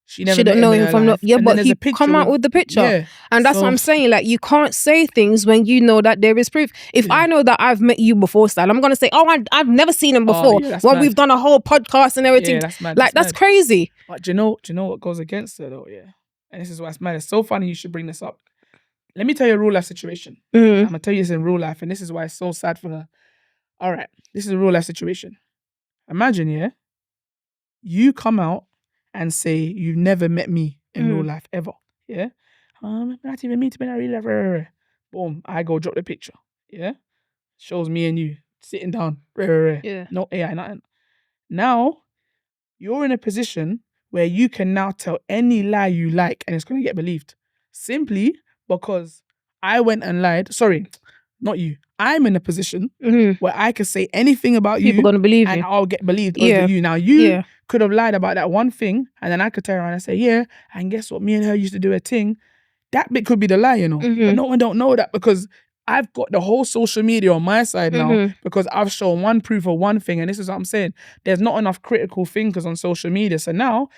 she never met know him from life. Yeah, but he come out with the picture. Yeah, and that's what I'm saying. Like, you can't say things when you know that there is proof. If I know that I've met you before, Sal, I'm going to say, oh, I've never seen him before. When we've done a whole podcast and everything. Yeah, that's mad. Like, that's crazy. But do you know what goes against her though? Yeah. And this is what's mad. It's so funny you should bring this up. Let me tell you a real life situation. I'm going to tell you this in real life, and this is why it's so sad for her. All right. This is a real life situation. Imagine, yeah, you come out and say you've never met me in real life ever. Yeah. Not even meet me in real life. Boom. I go drop the picture. Yeah. Shows me and you sitting down. Yeah. No AI, nothing. Now, you're in a position where you can now tell any lie you like and it's going to get believed. Simply because I went and lied. Sorry, not you. I'm in a position where I can say anything about you. People going to believe you. And I'll get believed over you. Now, you could have lied about that one thing, and then I could turn around and say, yeah, and guess what? Me and her used to do a thing. That bit could be the lie, you know. But no one don't know that because I've got the whole social media on my side now because I've shown one proof of one thing, and this is what I'm saying. There's not enough critical thinkers on social media. So now,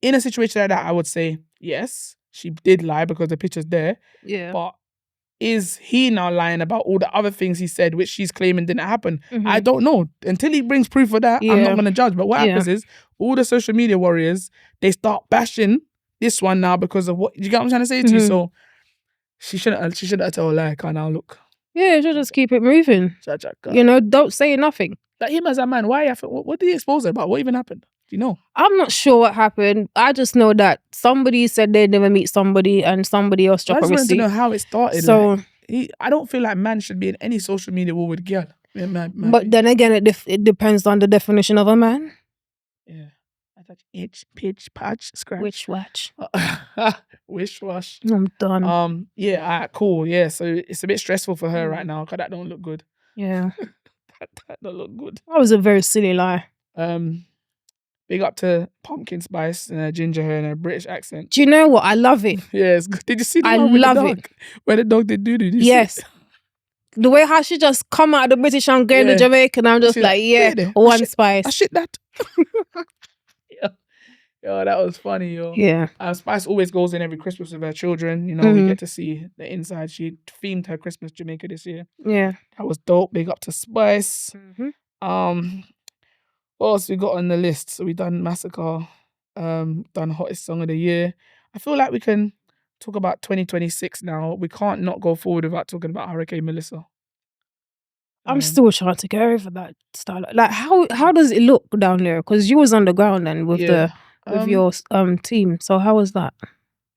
in a situation like that, I would say, yes, she did lie because the picture's there. Yeah. But is he now lying about all the other things he said, which she's claiming didn't happen? I don't know. Until he brings proof of that, I'm not going to judge. But what happens is, all the social media warriors, they start bashing this one now because of what... You get what I'm trying to say to you? So, she shouldn't have told a lie. Now look. Yeah, you should just keep it moving. You know, don't say nothing. Like him as a man, why? What did he expose her about? What even happened? Do you know? I'm not sure what happened. I just know that somebody said they'd never meet somebody and somebody else dropped a receipt. I just wanted to know how it started. So, like, I don't feel like man should be in any social media war with girl. But then again, it depends on the definition of a man. Yeah. I touch itch, pitch, patch, scratch. Wish watch. Wish wash. I'm done. Yeah, alright, cool. Yeah, so it's a bit stressful for her right now because that don't look good. Yeah. that don't look good. That was a very silly lie. Big up to Pumpkin Spice and her ginger hair and her British accent. Do you know what? I love it. Yeah, it's good. Did you see the I one with love the dog? it. Where the dog did doo-doo? Yes. The way how she just come out of the British and go into Jamaican, I'm just like, one Spice. I shit that. Yo, that was funny, yo. Yeah. Spice always goes in every Christmas with her children. You know, we get to see the inside. She themed her Christmas Jamaica this year. Yeah. That was dope. Big up to Spice. What else we got on the list? So we done Masicka, done Hottest Song of the Year. I feel like we can talk about 2026 now. We can't not go forward without talking about Hurricane Melissa. I'm still trying to get over that style. Like, how does it look down there? Because you was on the ground then with your team. So how was that?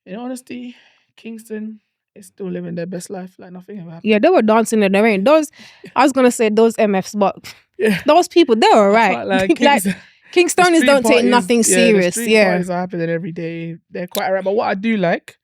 In honesty, Kingston is still living their best life, like nothing ever happened. Yeah, they were dancing in the rain. I was gonna say those MFs, but those people, they were right. Like Kingstonians don't take nothing serious. The street parties are happening every day. They're quite alright. But what I do like,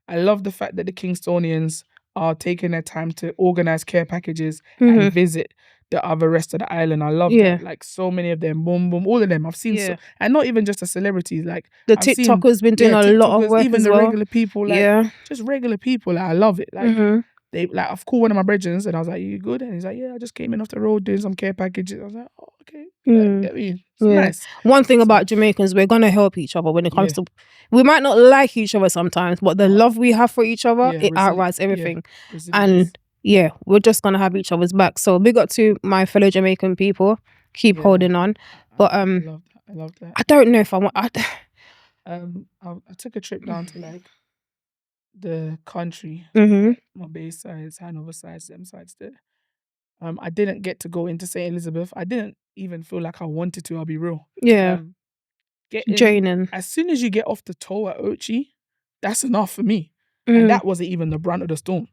I love the fact that the Kingstonians are taking their time to organize care packages and visit the other rest of the island. I love that. Like so many of them, boom, boom, all of them. I've seen and not even just the celebrities. Like the TikTokers been doing a lot of work even as the well. regular people. Like just regular people. Like, I love it. Like I've called one of my brethren and I was like, "You good?" And he's like, "Yeah, I just came in off the road doing some care packages." I was like, "Oh, okay." It's nice. One thing about Jamaicans, we're gonna help each other when it comes to. We might not like each other sometimes, but the love we have for each other, it outrides everything. And we're just gonna have each other's back. So big up to my fellow Jamaican people. Keep holding on. But I love that. I don't know if I want. I took a trip down to like the country, my base sides, Hanover sides, them sides there. I didn't get to go into St. Elizabeth. I didn't even feel like I wanted to. I'll be real. Draining. As soon as you get off the toll at Ochi, that's enough for me. And that wasn't even the brunt of the storm.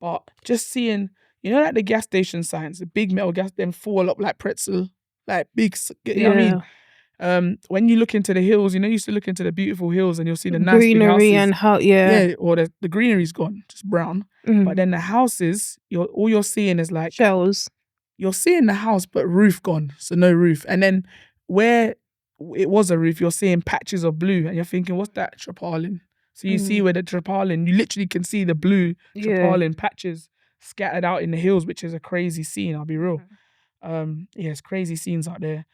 But just seeing, like the gas station signs, the big metal gas, them fall up like pretzel, like big. You know what I mean? When you look into the hills, you used to look into the beautiful hills and you'll see the nice greenery big houses. And how or the greenery's gone, just brown. But then the houses, all you're seeing is like shells. You're seeing the house, but roof gone, so no roof. And then where it was a roof, you're seeing patches of blue, and you're thinking, "What's that tarpaulin?" So you see where the tarpaulin, you literally can see the blue tarpaulin patches scattered out in the hills, which is a crazy scene. I'll be real. It's crazy scenes out there.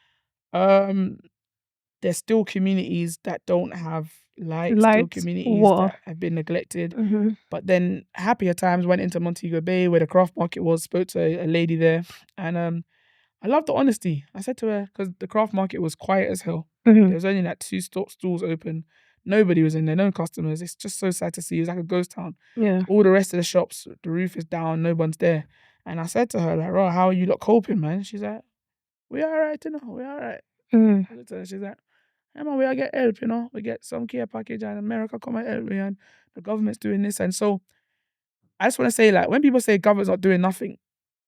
There's still communities that don't have lights, still communities that have been neglected. But then happier times went into Montego Bay where the craft market was, spoke to a lady there. And I love the honesty. I said to her, because the craft market was quiet as hell. There was only like 2 stalls open. Nobody was in there, no customers. It's just so sad to see. It was like a ghost town. All the rest of the shops, the roof is down, no one's there. And I said to her, like, "Oh, how are you lot coping, man?" She's like, "We all right, we all right." She's like, "Yeah, man, we get help, we get some care package and America come and help me and the government's doing this." And so I just want to say, like, when people say government's not doing nothing,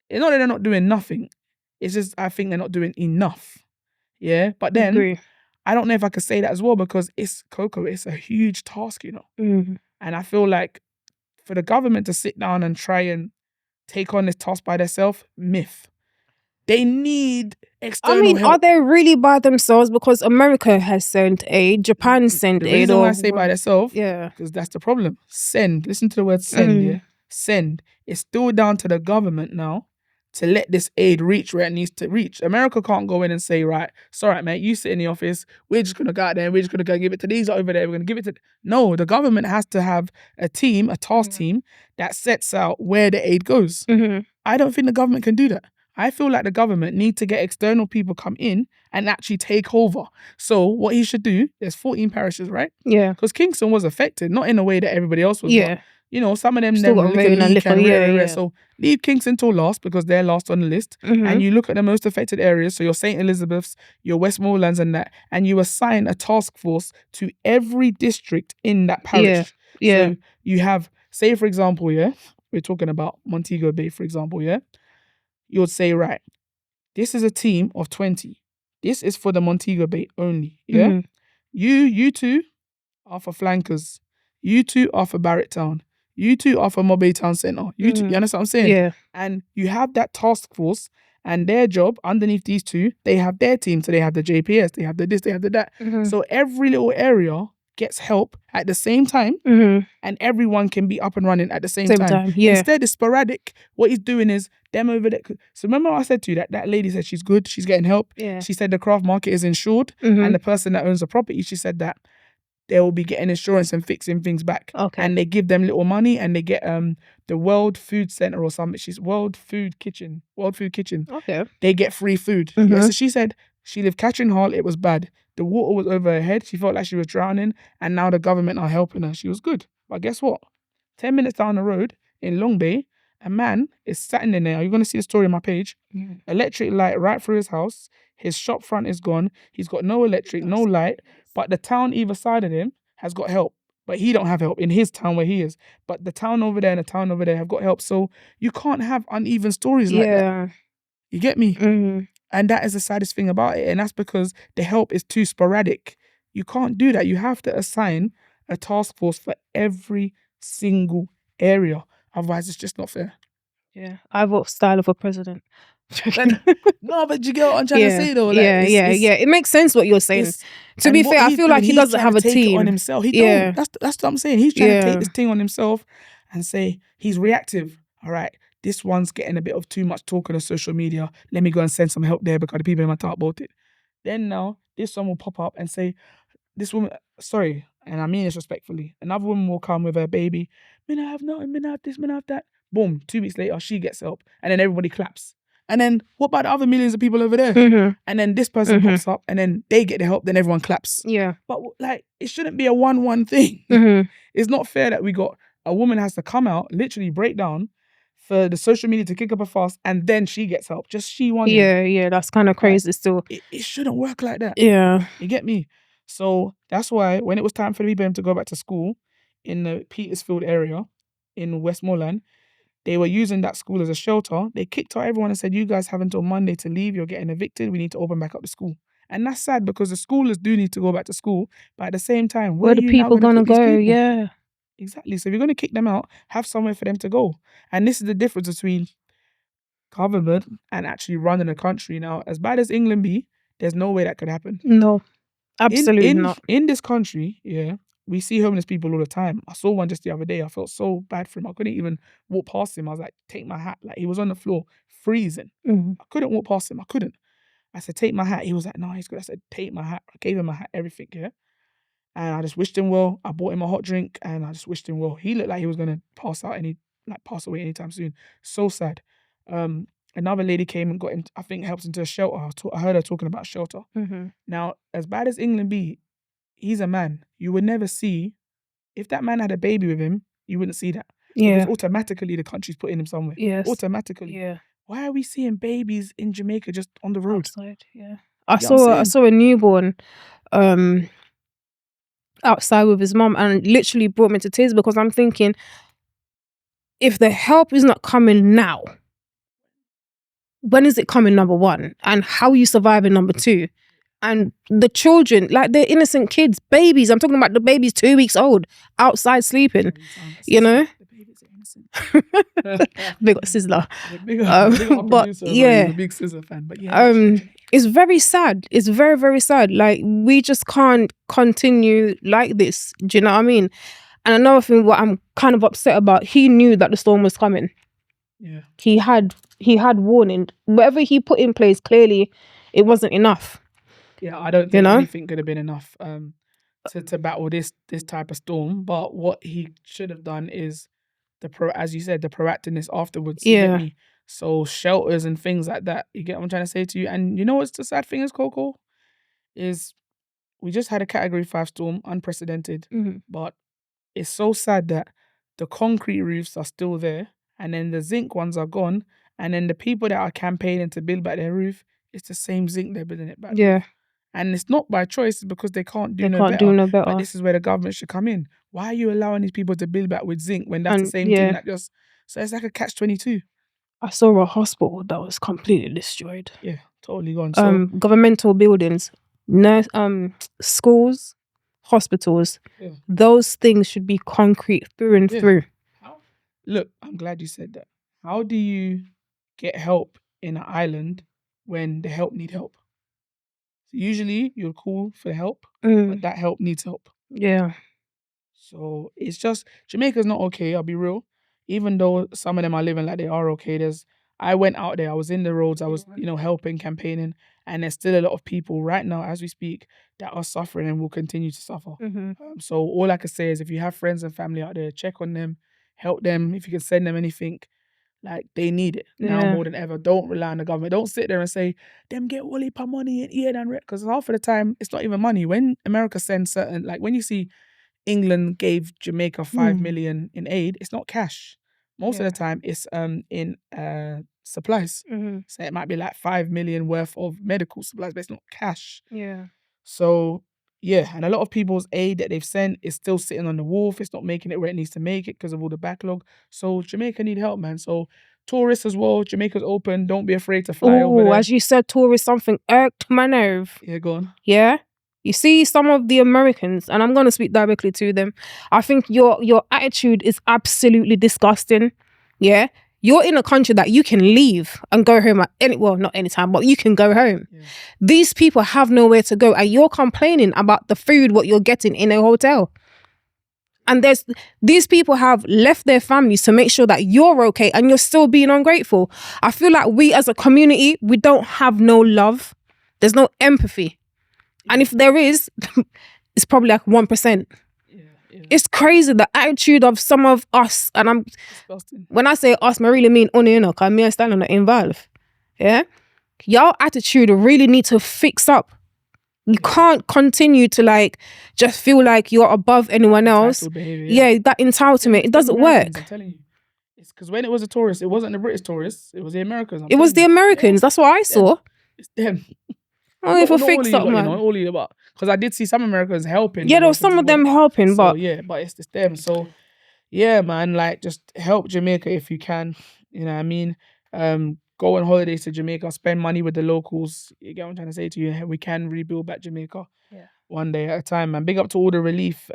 it's not that they're not doing nothing. It's just, I think they're not doing enough. Yeah. But then I don't know if I could say that as well because it's a huge task, And I feel like for the government to sit down and try and take on this task by themselves, myth. They need external help. Are they really by themselves? Because America has sent aid, Japan sent aid. The reason why I say by themselves, because that's the problem. Listen to the word send, Send. It's still down to the government now to let this aid reach where it needs to reach. America can't go in and say, "Right, it's all right, mate, you sit in the office, we're just going to go out there and we're just going to go give it to these over there, we're going to give it to..." No, the government has to have a task team that sets out where the aid goes. I don't think the government can do that. I feel like the government need to get external people come in and actually take over. So what he should do, there's 14 parishes, right? Yeah. Because Kingston was affected, not in a way that everybody else was. Yeah. But, some of them still got and so leave Kingston till last because they're last on the list. And you look at the most affected areas, so your St. Elizabeth's, your Westmorelands and that, and you assign a task force to every district in that parish. So you have, say for example, we're talking about Montego Bay, for example, you would say, right, this is a team of 20. This is for the Montego Bay only, You two are for flankers. You two are for Barrett Town. You two are for Mobay Town Centre. You understand what I'm saying? Yeah. And you have that task force and their job underneath these two, they have their team. So they have the JPS, they have the this, they have the that. So every little area gets help at the same time and everyone can be up and running at the same time. Instead, it's sporadic. What he's doing is them over there. So remember I said to you that lady said she's good, she's getting help. She said the craft market is insured and the person that owns the property, she said that they will be getting insurance and fixing things back. And they give them little money and they get the World Food Center or something. She's World Food Kitchen. They get free food. So she said she lived Catherine Hall, it was bad. The water was over her head. She felt like she was drowning and now the government are helping her. She was good. But guess what? 10 minutes down the road in Long Bay, A man is sat in there. You're going to see the story on my page. Electric light right through his house. His shop front is gone. He's got no electric, no light. But the town either side of him has got help. But he don't have help in his town where he is. But the town over there and the town over there have got help. So you can't have uneven stories like that. You get me? And that is the saddest thing about it. And that's because the help is too sporadic. You can't do that. You have to assign a task force for every single area. Otherwise, it's just not fair. Yeah. I vote Styler for president. No, but you get what I'm trying to say though. Like, It makes sense what you're saying. To be fair, I feel like he doesn't have a team on himself. He don't. That's what I'm saying. He's trying to take this thing on himself and say he's reactive. All right, this one's getting a bit of too much talk on social media. Let me go and send some help there because the people in my talk about it. Then now this one will pop up and say, this woman, sorry, and I mean this respectfully. Another woman will come with her baby. Me not have nothing. Me not have this. Me not have that. Boom. 2 weeks later, she gets help, and then everybody claps. And then what about the other millions of people over there? And then this person pops up and then they get the help, then everyone claps. Yeah. But like, it shouldn't be a 1-1 thing. It's not fair that we got a woman has to come out, literally break down for the social media to kick up a fuss and then she gets help. Just she won. Yeah, that's kind of crazy still. It shouldn't work like that. Yeah. You get me? So that's why when it was time for the people to go back to school in the Petersfield area in Westmoreland, they were using that school as a shelter. They kicked out everyone and said, you guys have until Monday to leave. You're getting evicted. We need to open back up the school. And that's sad because the schoolers do need to go back to school. But at the same time, where are the people going to go? Yeah. Exactly. So if you're going to kick them out, have somewhere for them to go. And this is the difference between government and actually running a country. Now, as bad as England be, there's no way that could happen. No, absolutely not. In this country, we see homeless people all the time. I saw one just the other day. I felt so bad for him. I couldn't even walk past him. I was like, take my hat. Like, he was on the floor, freezing. I couldn't walk past him. I couldn't. I said, take my hat. He was like, no, he's good. I said, take my hat. I gave him my hat, everything, And I just wished him well. I bought him a hot drink and I just wished him well. He looked like he was going to pass away anytime soon. So sad. Another lady came and got him, I think helped him to a shelter. I heard her talking about shelter. Now, as bad as England be, he's a man. You would never see, if that man had a baby with him, you wouldn't see that. Yeah. Because automatically the country's putting him somewhere. Yes. Automatically. Yeah. Why are we seeing babies in Jamaica just on the road? Outside, yeah. I saw a newborn outside with his mum and literally brought me to tears because I'm thinking, if the help is not coming now, when is it coming, number one? And how are you surviving, number two? And the children, like they're innocent kids, babies. I'm talking about the babies 2 weeks old, outside sleeping, you know? The babies are innocent. Big Sizzler. But yeah. I'm a big Sizzler fan. But yeah. It's very sad. It's very, very sad. Like, we just can't continue like this. Do you know what I mean? And another thing, what I'm kind of upset about, he knew that the storm was coming. Yeah. He had warning. Whatever he put in place, clearly, it wasn't enough. Yeah, I don't think anything could have been enough to battle this type of storm. But what he should have done is as you said, the proactiveness afterwards. You get me? So shelters and things like that. You get what I'm trying to say to you? And you know what's the sad thing is, Coco? Is we just had a Category 5 storm, unprecedented. But it's so sad that the concrete roofs are still there and then the zinc ones are gone. And then the people that are campaigning to build back their roof, it's the same zinc they're building it back. Yeah. With. And it's not by choice, it's because they can't do no better. But this is where the government should come in. Why are you allowing these people to build back with zinc when that's the same thing that just... So it's like a catch-22. I saw a hospital that was completely destroyed. Yeah, totally gone. So, governmental buildings, schools, hospitals, those things should be concrete through and through. Look, I'm glad you said that. How do you get help in an island when the help need help? Usually you'll call for help, but that help needs help. Yeah. So it's just, Jamaica's not okay, I'll be real. Even though some of them are living like they are okay, I went out there, I was in the roads, I was, helping, campaigning, and there's still a lot of people right now as we speak that are suffering and will continue to suffer. So all I can say is if you have friends and family out there, check on them, help them, if you can send them anything. Like, they need it now more than ever. Don't rely on the government. Don't sit there and say, them get wally per money in here and because half of the time, it's not even money. When America sends certain, like when you see England gave Jamaica 5 million in aid, it's not cash. Most of the time, it's in supplies. So it might be like 5 million worth of medical supplies, but it's not cash. Yeah. So yeah, and a lot of people's aid that they've sent is still sitting on the wharf. It's not making it where it needs to make it because of all the backlog. So Jamaica need help, man. So tourists as well, Jamaica's open. Don't be afraid to fly over there. As you said, tourists, something irked my nerve. Yeah, go on. Yeah. You see some of the Americans, and I'm going to speak directly to them. I think your attitude is absolutely disgusting. Yeah. You're in a country that you can leave and go home at not anytime, but you can go home. Yeah. These people have nowhere to go, and you're complaining about the food, what you're getting in a hotel. And these people have left their families to make sure that you're okay, and you're still being ungrateful. I feel like we as a community, we don't have no love. There's no empathy. And if there is, it's probably like 1%. It's crazy, the attitude of some of us, and when I say us, I really mean because me and Stan are involved. Yeah, your attitude really need to fix up. You can't continue to like just feel like you're above anyone else. Yeah, that entitlement, it doesn't work. I'm telling you, it's because when it was a tourist, it wasn't the British tourists, it was the Americans. It was the Americans. That's what I saw. It's them. Only for fix up, man. Only about because I did see some Americans helping. Yeah, there was some of them helping, but but it's just them. So yeah, man, like just help Jamaica if you can. You know what I mean? Go on holidays to Jamaica, spend money with the locals. You get what I'm trying to say to you? We can rebuild back Jamaica. One day at a time, man. Big up to all the relief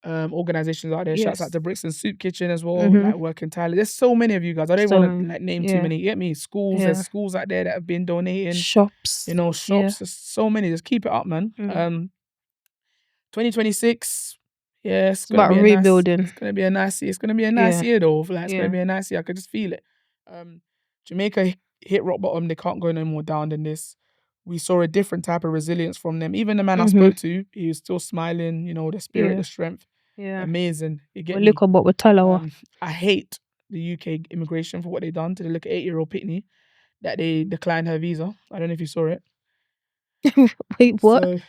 organizations out there. Shouts out to Brixton Soup Kitchen as well, like working tirelessly. There's so many of you guys. I don't want to like name too many. You get me? Schools. There's schools out there that have been donating. Shops. Shops. There's so many. Just keep it up, man. 2026. Yeah, it's gonna be rebuilding. It's gonna be a nice year. It's gonna be a nice year though. Like it's gonna be a nice year. I could just feel it. Jamaica hit rock bottom. They can't go no more down than this. We saw a different type of resilience from them. Even the man I spoke to, he was still smiling. The spirit, the strength. Yeah, amazing. You get me? Look at what we're telling. I hate the UK immigration for what they done to the little 8-year-old pitney that they declined her visa. I don't know if you saw it. Wait, what? So,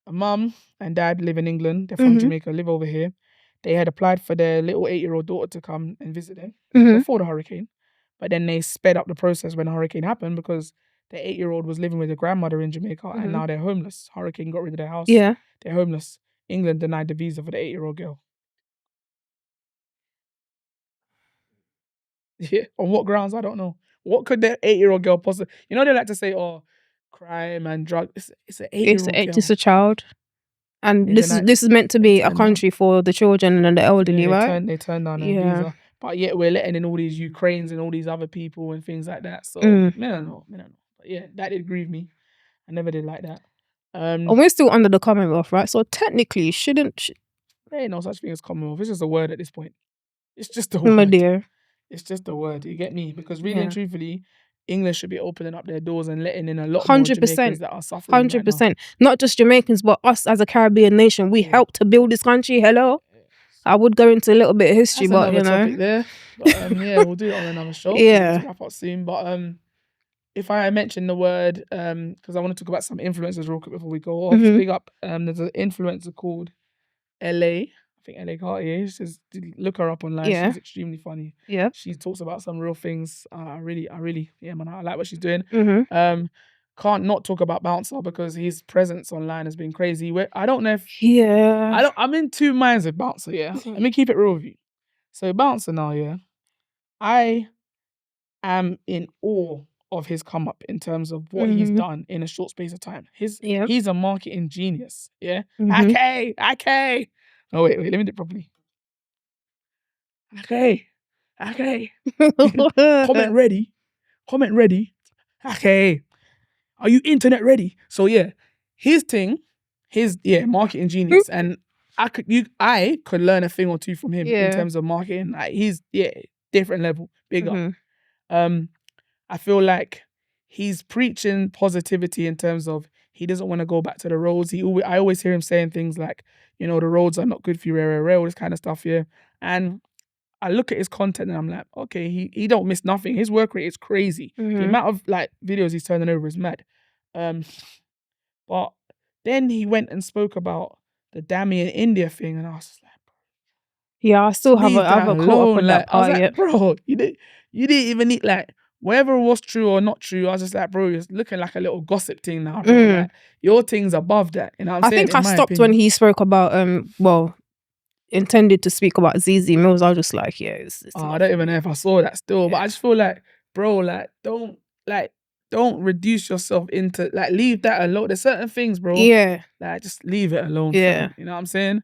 a mum and dad live in England. They're from Jamaica, live over here. They had applied for their little 8-year-old daughter to come and visit them before the hurricane. But then they sped up the process when the hurricane happened because the 8-year-old was living with a grandmother in Jamaica and now they're homeless. Hurricane got rid of their house. Yeah. They're homeless. England denied the visa for the 8-year-old girl. Yeah. On what grounds? I don't know. What could the 8-year-old girl possibly... they like to say, crime and drugs. It's an 8-year-old girl. It's a child. And this is meant to be a country for the children and the elderly, right? They turned down a visa. But yet we're letting in all these Ukrainians and all these other people and things like that. So, I don't know. But yeah, that did grieve me. I never did like that. And we're still under the Commonwealth, right? So technically, shouldn't... There ain't no such thing as Commonwealth. It's just a word at this point. It's just a word. My dear. It's just a word. You get me? Because really and truthfully, England should be opening up their doors and letting in a lot more Jamaicans that are suffering 100%. Right Not just Jamaicans, but us as a Caribbean nation. We helped to build this country. Hello? I would go into a little bit of history, That's but topic there. But we'll do it on another show. Yeah. We'll wrap up soon. But if I mention the word, because I want to talk about some influencers real quick before we go off. Big up. There's an influencer called LA. I think LA Cartier. Just look her up online. She's extremely funny. Yeah. She talks about some real things. I really, man, I like what she's doing. Can't not talk about Bouncer because his presence online has been crazy. I don't know if I'm in two minds with Bouncer. Yeah, let me keep it real with you. So Bouncer now, yeah, I am in awe of his come up in terms of what he's done in a short space of time. He's a marketing genius. Yeah, okay. Oh wait, let me do it properly. Okay. Comment ready. Okay. Are you internet ready? So yeah, his marketing genius, and I could learn a thing or two from him in terms of marketing. Like he's different level, bigger. I feel like he's preaching positivity in terms of he doesn't want to go back to the roads. I always hear him saying things like, the roads are not good for you, all this kind of stuff. Yeah, and I look at his content and I'm like, okay, he don't miss nothing. His work rate is crazy. The amount of videos he's turning over is mad. But then he went and spoke about the Dami in India thing, and I was like, Yeah, I still have Leave that a quote up alone. on Like, that I was part. like, bro, you didn't even need, like, whether it was true or not true, I was just like, bro, you're looking like a little gossip thing now, bro. Like, your thing's above that. You know what I'm I saying? think I stopped when he spoke about intended to speak about ZZ Mills. I was just like, yeah, it's I don't even know if I saw that still, but I just feel like, bro, like, don't reduce yourself into, like, leave that alone. There's certain things, bro. Yeah. Like, just leave it alone. Yeah. Fam. You know what I'm saying?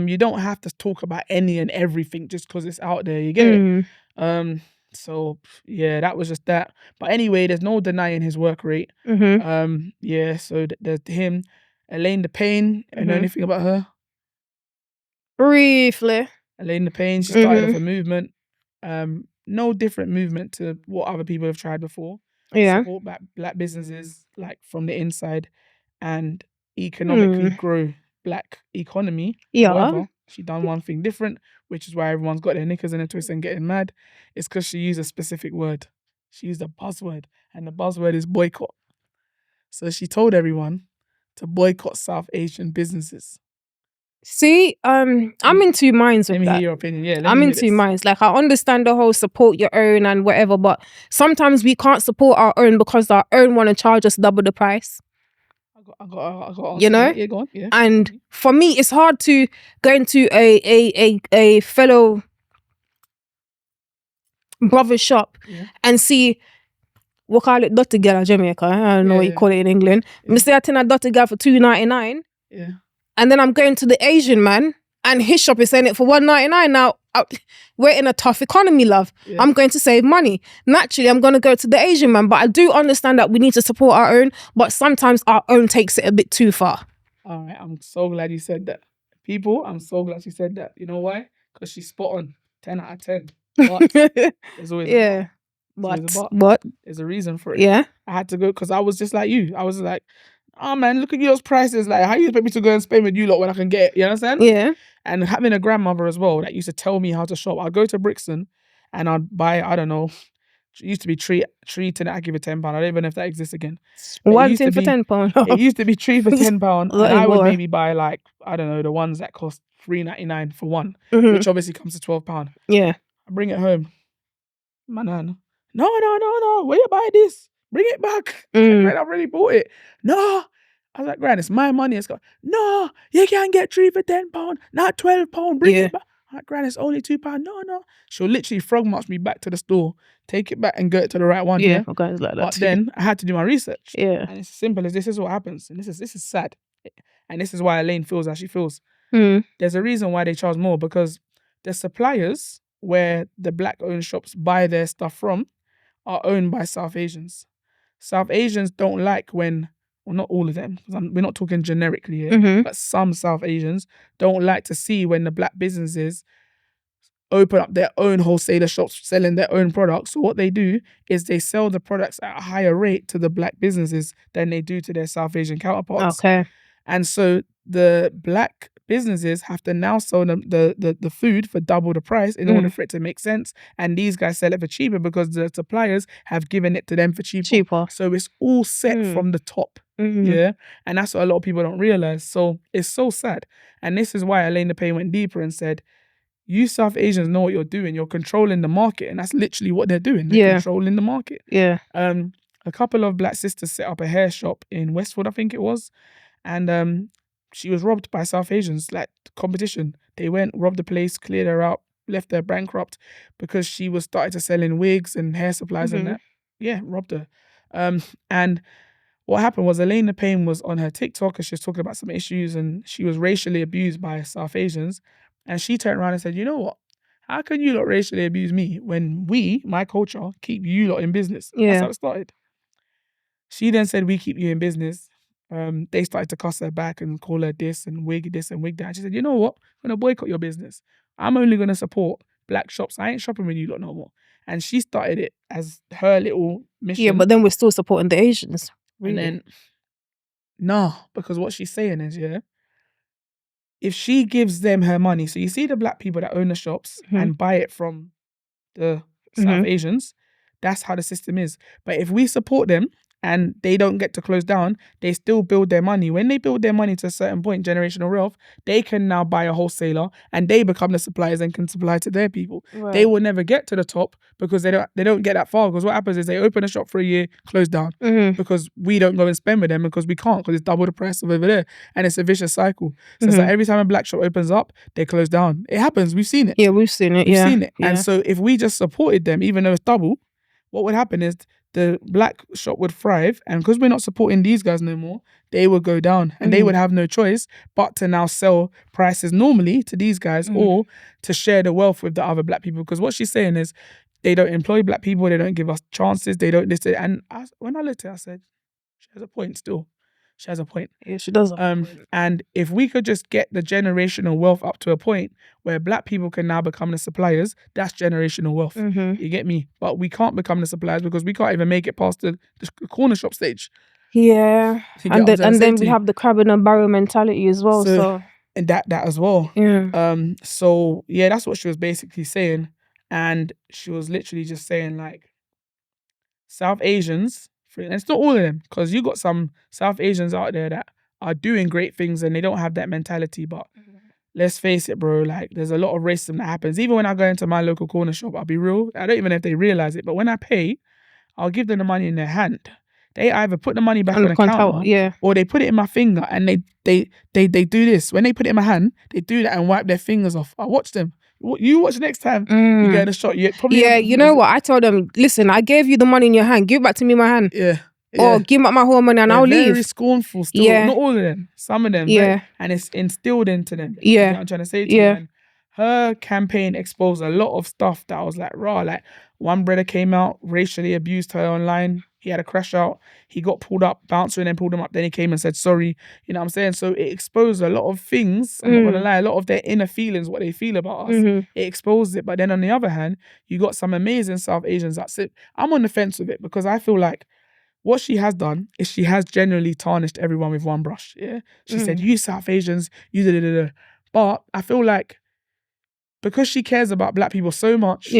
You don't have to talk about any and everything just because it's out there. You get it? So yeah, that was just that. But anyway, there's no denying his work rate. Yeah, so there's him, Elaine the Pain. You know anything about her? Briefly. Elaine the Pain, she started off a movement. No different movement to what other people have tried before. Yeah. Support black businesses, like, from the inside, and economically grow black economy. Yeah. However, she done one thing different, which is why everyone's got their knickers in a twist and getting mad. It's because she used a specific word. She used a buzzword, and the buzzword is boycott. So she told everyone to boycott South Asian businesses. See, I'm in two minds with that. Let me hear your opinion. Yeah, I'm in two minds. Like, I understand the whole support your own and whatever, but sometimes we can't support our own because our own want to charge us double the price. I got. You know? Yeah, go on. Yeah. And for me, it's hard to go into a fellow brother's shop and see, what call it, dirty girl in Jamaica. I don't know what you call it in England. Yeah. Say I think a dirty girl for $2.99. Yeah. And then I'm going to the Asian man and his shop is selling it for $1.99. Now, we're in a tough economy, love. Yeah. I'm going to save money. Naturally, I'm going to go to the Asian man. But I do understand that we need to support our own, but sometimes our own takes it a bit too far. All right, I'm so glad you said that. People, I'm so glad you said that. You know why? Because she's spot on. 10 out of 10. But there's always But there's a reason for it. Yeah. I had to go because I was just like you. I was like, oh man, look at those prices. Like, how you expect me to go and Spain with you lot when I can get it? You understand? Yeah. And having a grandmother as well that used to tell me how to shop. I'd go to Brixton and I'd buy, I don't know, it used to be tree to that I give it £10. I don't even know if that exists again. One thing for £10. It used to be tree for £10. And I would maybe buy, like, I don't know, the ones that cost $3.99 for one, which obviously comes to £12. Yeah. I bring it home. My nan, no, where you buy this? Bring it back. Like, I've already bought it. No. I was like, Gran, it's my money. It's got, no, you can't get tree for £10, not £12. Bring it back. I'm like, Gran, it's only £2. No. She'll literally frog march me back to the store, take it back and get it to the right one. Yeah, guys like that. But then I had to do my research. Yeah. And it's as simple as this is what happens. And this is sad. And this is why Elaine feels as she feels. There's a reason why they charge more, because the suppliers where the black-owned shops buy their stuff from are owned by South Asians. South Asians don't like when, well, not all of them, because we're not talking generically here, but some South Asians don't like to see when the black businesses open up their own wholesaler shops selling their own products. So what they do is they sell the products at a higher rate to the black businesses than they do to their South Asian counterparts. Okay. And so the black businesses have to now sell them the food for double the price in order for it to make sense. And these guys sell it for cheaper because the suppliers have given it to them for cheaper. So it's all set from the top. Yeah. And that's what a lot of people don't realize. So it's so sad. And this is why Elaine the Pay went deeper and said, you South Asians know what you're doing. You're controlling the market. And that's literally what they're doing. They're controlling the market. Yeah. A couple of black sisters set up a hair shop in Westwood, I think it was. And she was robbed by South Asians, like competition. They went, robbed the place, cleared her out, left her bankrupt because she was started to sell in wigs and hair supplies and that. Yeah, robbed her. And what happened was Elaine the Payne was on her TikTok and she was talking about some issues and she was racially abused by South Asians. And she turned around and said, you know what? How can you lot racially abuse me when we, my culture, keep you lot in business? Yeah. That's how it started. She then said, we keep you in business. They started to cuss her back and call her this and wig that. And she said, you know what? I'm going to boycott your business. I'm only going to support black shops. I ain't shopping with you lot no more. And she started it as her little mission. Yeah, but then we're still supporting the Asians. Really? And then, no, because what she's saying is, if she gives them her money, so you see the black people that own the shops and buy it from the South Asians, that's how the system is. But if we support them and they don't get to close down, they still build their money. When they build their money to a certain point, generational wealth, they can now buy a wholesaler and they become the suppliers and can supply to their people. Right. They will never get to the top because they don't get that far. Because what happens is they open a shop for a year, close down, because we don't go and spend with them because we can't, because it's double the price of over there, and it's a vicious cycle. So it's like every time a black shop opens up, they close down. It happens. We've seen it. Yeah, we've seen it. We've seen it. And so if we just supported them, even though it's double, what would happen is the black shop would thrive, and because we're not supporting these guys no more, they would go down, and they would have no choice but to now sell prices normally to these guys or to share the wealth with the other black people. Because what she's saying is they don't employ black people, they don't give us chances, they don't this. And when I looked at it, I said, she has a point still. She has a point. Yeah, she does. And if we could just get the generational wealth up to a point where black people can now become the suppliers, that's generational wealth. You get me? But we can't become the suppliers because we can't even make it past the corner shop stage. Yeah. And then we have the crab in a barrel mentality as well. So and that as well. Yeah. So yeah, that's what she was basically saying. And she was literally just saying like, South Asians, and it's not all of them, because you got some South Asians out there that are doing great things and they don't have that mentality. But let's face it, bro, like there's a lot of racism that happens. Even when I go into my local corner shop, I'll be real, I don't even know if they realize it, but when I pay, I'll give them the money in their hand. They either put the money back on the counter, or they put it in my finger, and they do this. When they put it in my hand, they do that and wipe their fingers off. I watch them. You watch next time you get in a shop. You know what? I told them, listen, I gave you the money in your hand. Give it back to me in my hand. Yeah. Or give back my whole money and I'll leave. Very scornful still. Yeah. Not all of them. Some of them. Yeah. And it's instilled into them. Yeah. You know what I'm trying to say to you? And her campaign exposed a lot of stuff that I was like, raw. Like, one brother came out, racially abused her online. He had a crash out. He got pulled up, bouncer, and then pulled him up. Then he came and said sorry. You know what I'm saying? So it exposed a lot of things. I'm not gonna lie, a lot of their inner feelings, what they feel about us. It exposed it. But then on the other hand, you got some amazing South Asians that sit. I'm on the fence with it because I feel like what she has done is she has generally tarnished everyone with one brush. Yeah. She said, you South Asians, you da-da-da-da. But I feel like because she cares about black people so much,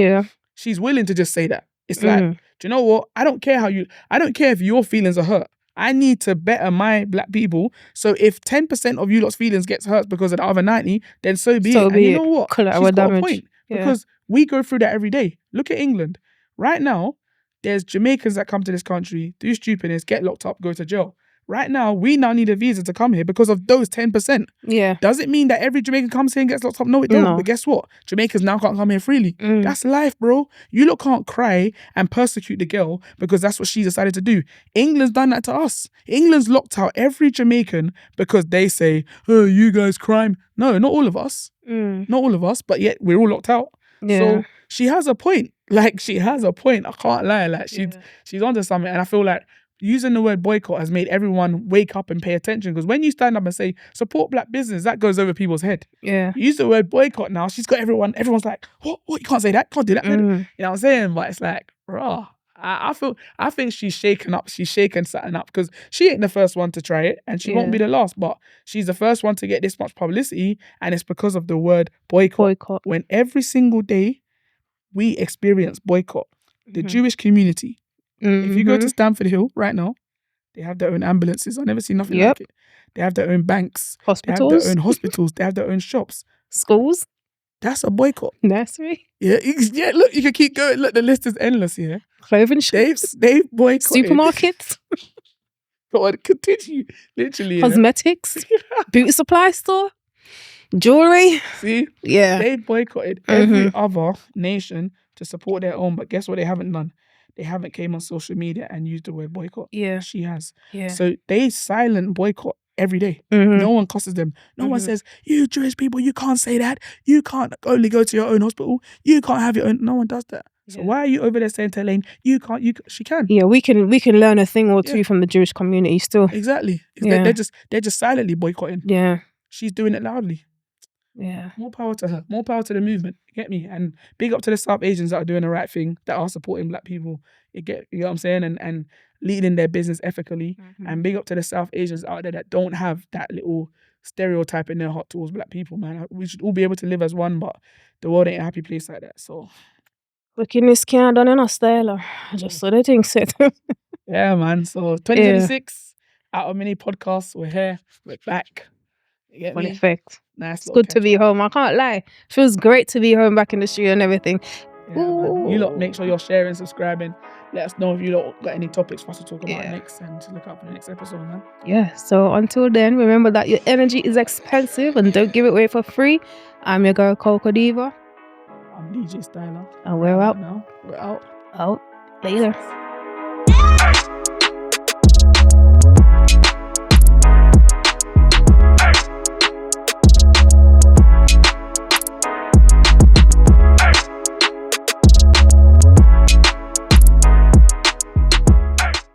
she's willing to just say that. It's like, do you know what? I don't care if your feelings are hurt. I need to better my black people. So if 10% of you lot's feelings gets hurt because of the other 90, then so be it. And you know what? She's got a point. Because we go through that every day. Look at England. Right now, there's Jamaicans that come to this country, do stupidness, get locked up, go to jail. Right now, we now need a visa to come here because of those 10%. Yeah. Does it mean that every Jamaican comes here and gets locked up? No, it don't. No. But guess what? Jamaicans now can't come here freely. That's life, bro. You lot can't cry and persecute the girl because that's what she decided to do. England's done that to us. England's locked out every Jamaican because they say, oh, you guys crime. No, not all of us. Not all of us, but yet we're all locked out. Yeah. So she has a point. Like, she has a point. I can't lie. Like, she's onto something. And I feel like using the word boycott has made everyone wake up and pay attention, because when you stand up and say support black business, that goes over people's head. Yeah. You use the word boycott now, she's got everyone's like, what? You can't say that, can't do that. You know what I'm saying? But it's like, raw. I think she's shaken something up, because she ain't the first one to try it and she won't be the last, but she's the first one to get this much publicity, and it's because of the word boycott. When every single day we experience boycott, the Jewish community. If you go to Stamford Hill right now, they have their own ambulances. I've never seen nothing like it. They have their own banks. Hospitals. They have their own hospitals. They have their own shops. Schools. That's a boycott. Nursery. Yeah, look, you can keep going. Look, the list is endless here. Clothing shops. They've boycotted. Supermarkets. God, continue. Literally. Cosmetics. Beauty supply store. Jewelry. See? Yeah. They've boycotted every other nation to support their own, but guess what they haven't done? They haven't came on social media and used the word boycott. Yeah. She has. Yeah. So they silent boycott every day. No one cusses them. No one says, you Jewish people, you can't say that. You can't only go to your own hospital. You can't have your own. No one does that. So why are you over there saying to Elaine, she can. Yeah, we can learn a thing or two from the Jewish community still. Exactly. They're just silently boycotting. Yeah. She's doing it loudly. Yeah. More power to her. More power to the movement. You get me? And big up to the South Asians that are doing the right thing, that are supporting black people. You know what I'm saying? And leading their business ethically. And big up to the South Asians out there that don't have that little stereotype in their heart towards black people, man. We should all be able to live as one, but the world ain't a happy place like that. So Wickedness can't done in a style. Just so they think set. Yeah, man. So 2026 out of mini podcasts, we're here, we're back. You get Full me? effect. Nice. It's good to be home. I can't lie. Feels great to be home back in the studio and everything. Yeah, man. You lot make sure you're sharing, subscribing. Let us know if you lot got any topics for us to talk about next, and to look up for the next episode, man. Yeah. So until then, remember that your energy is expensive and don't give it away for free. I'm your girl Coco Diva. I'm DJ Styler. And we're out. Now. We're out. Out. Later.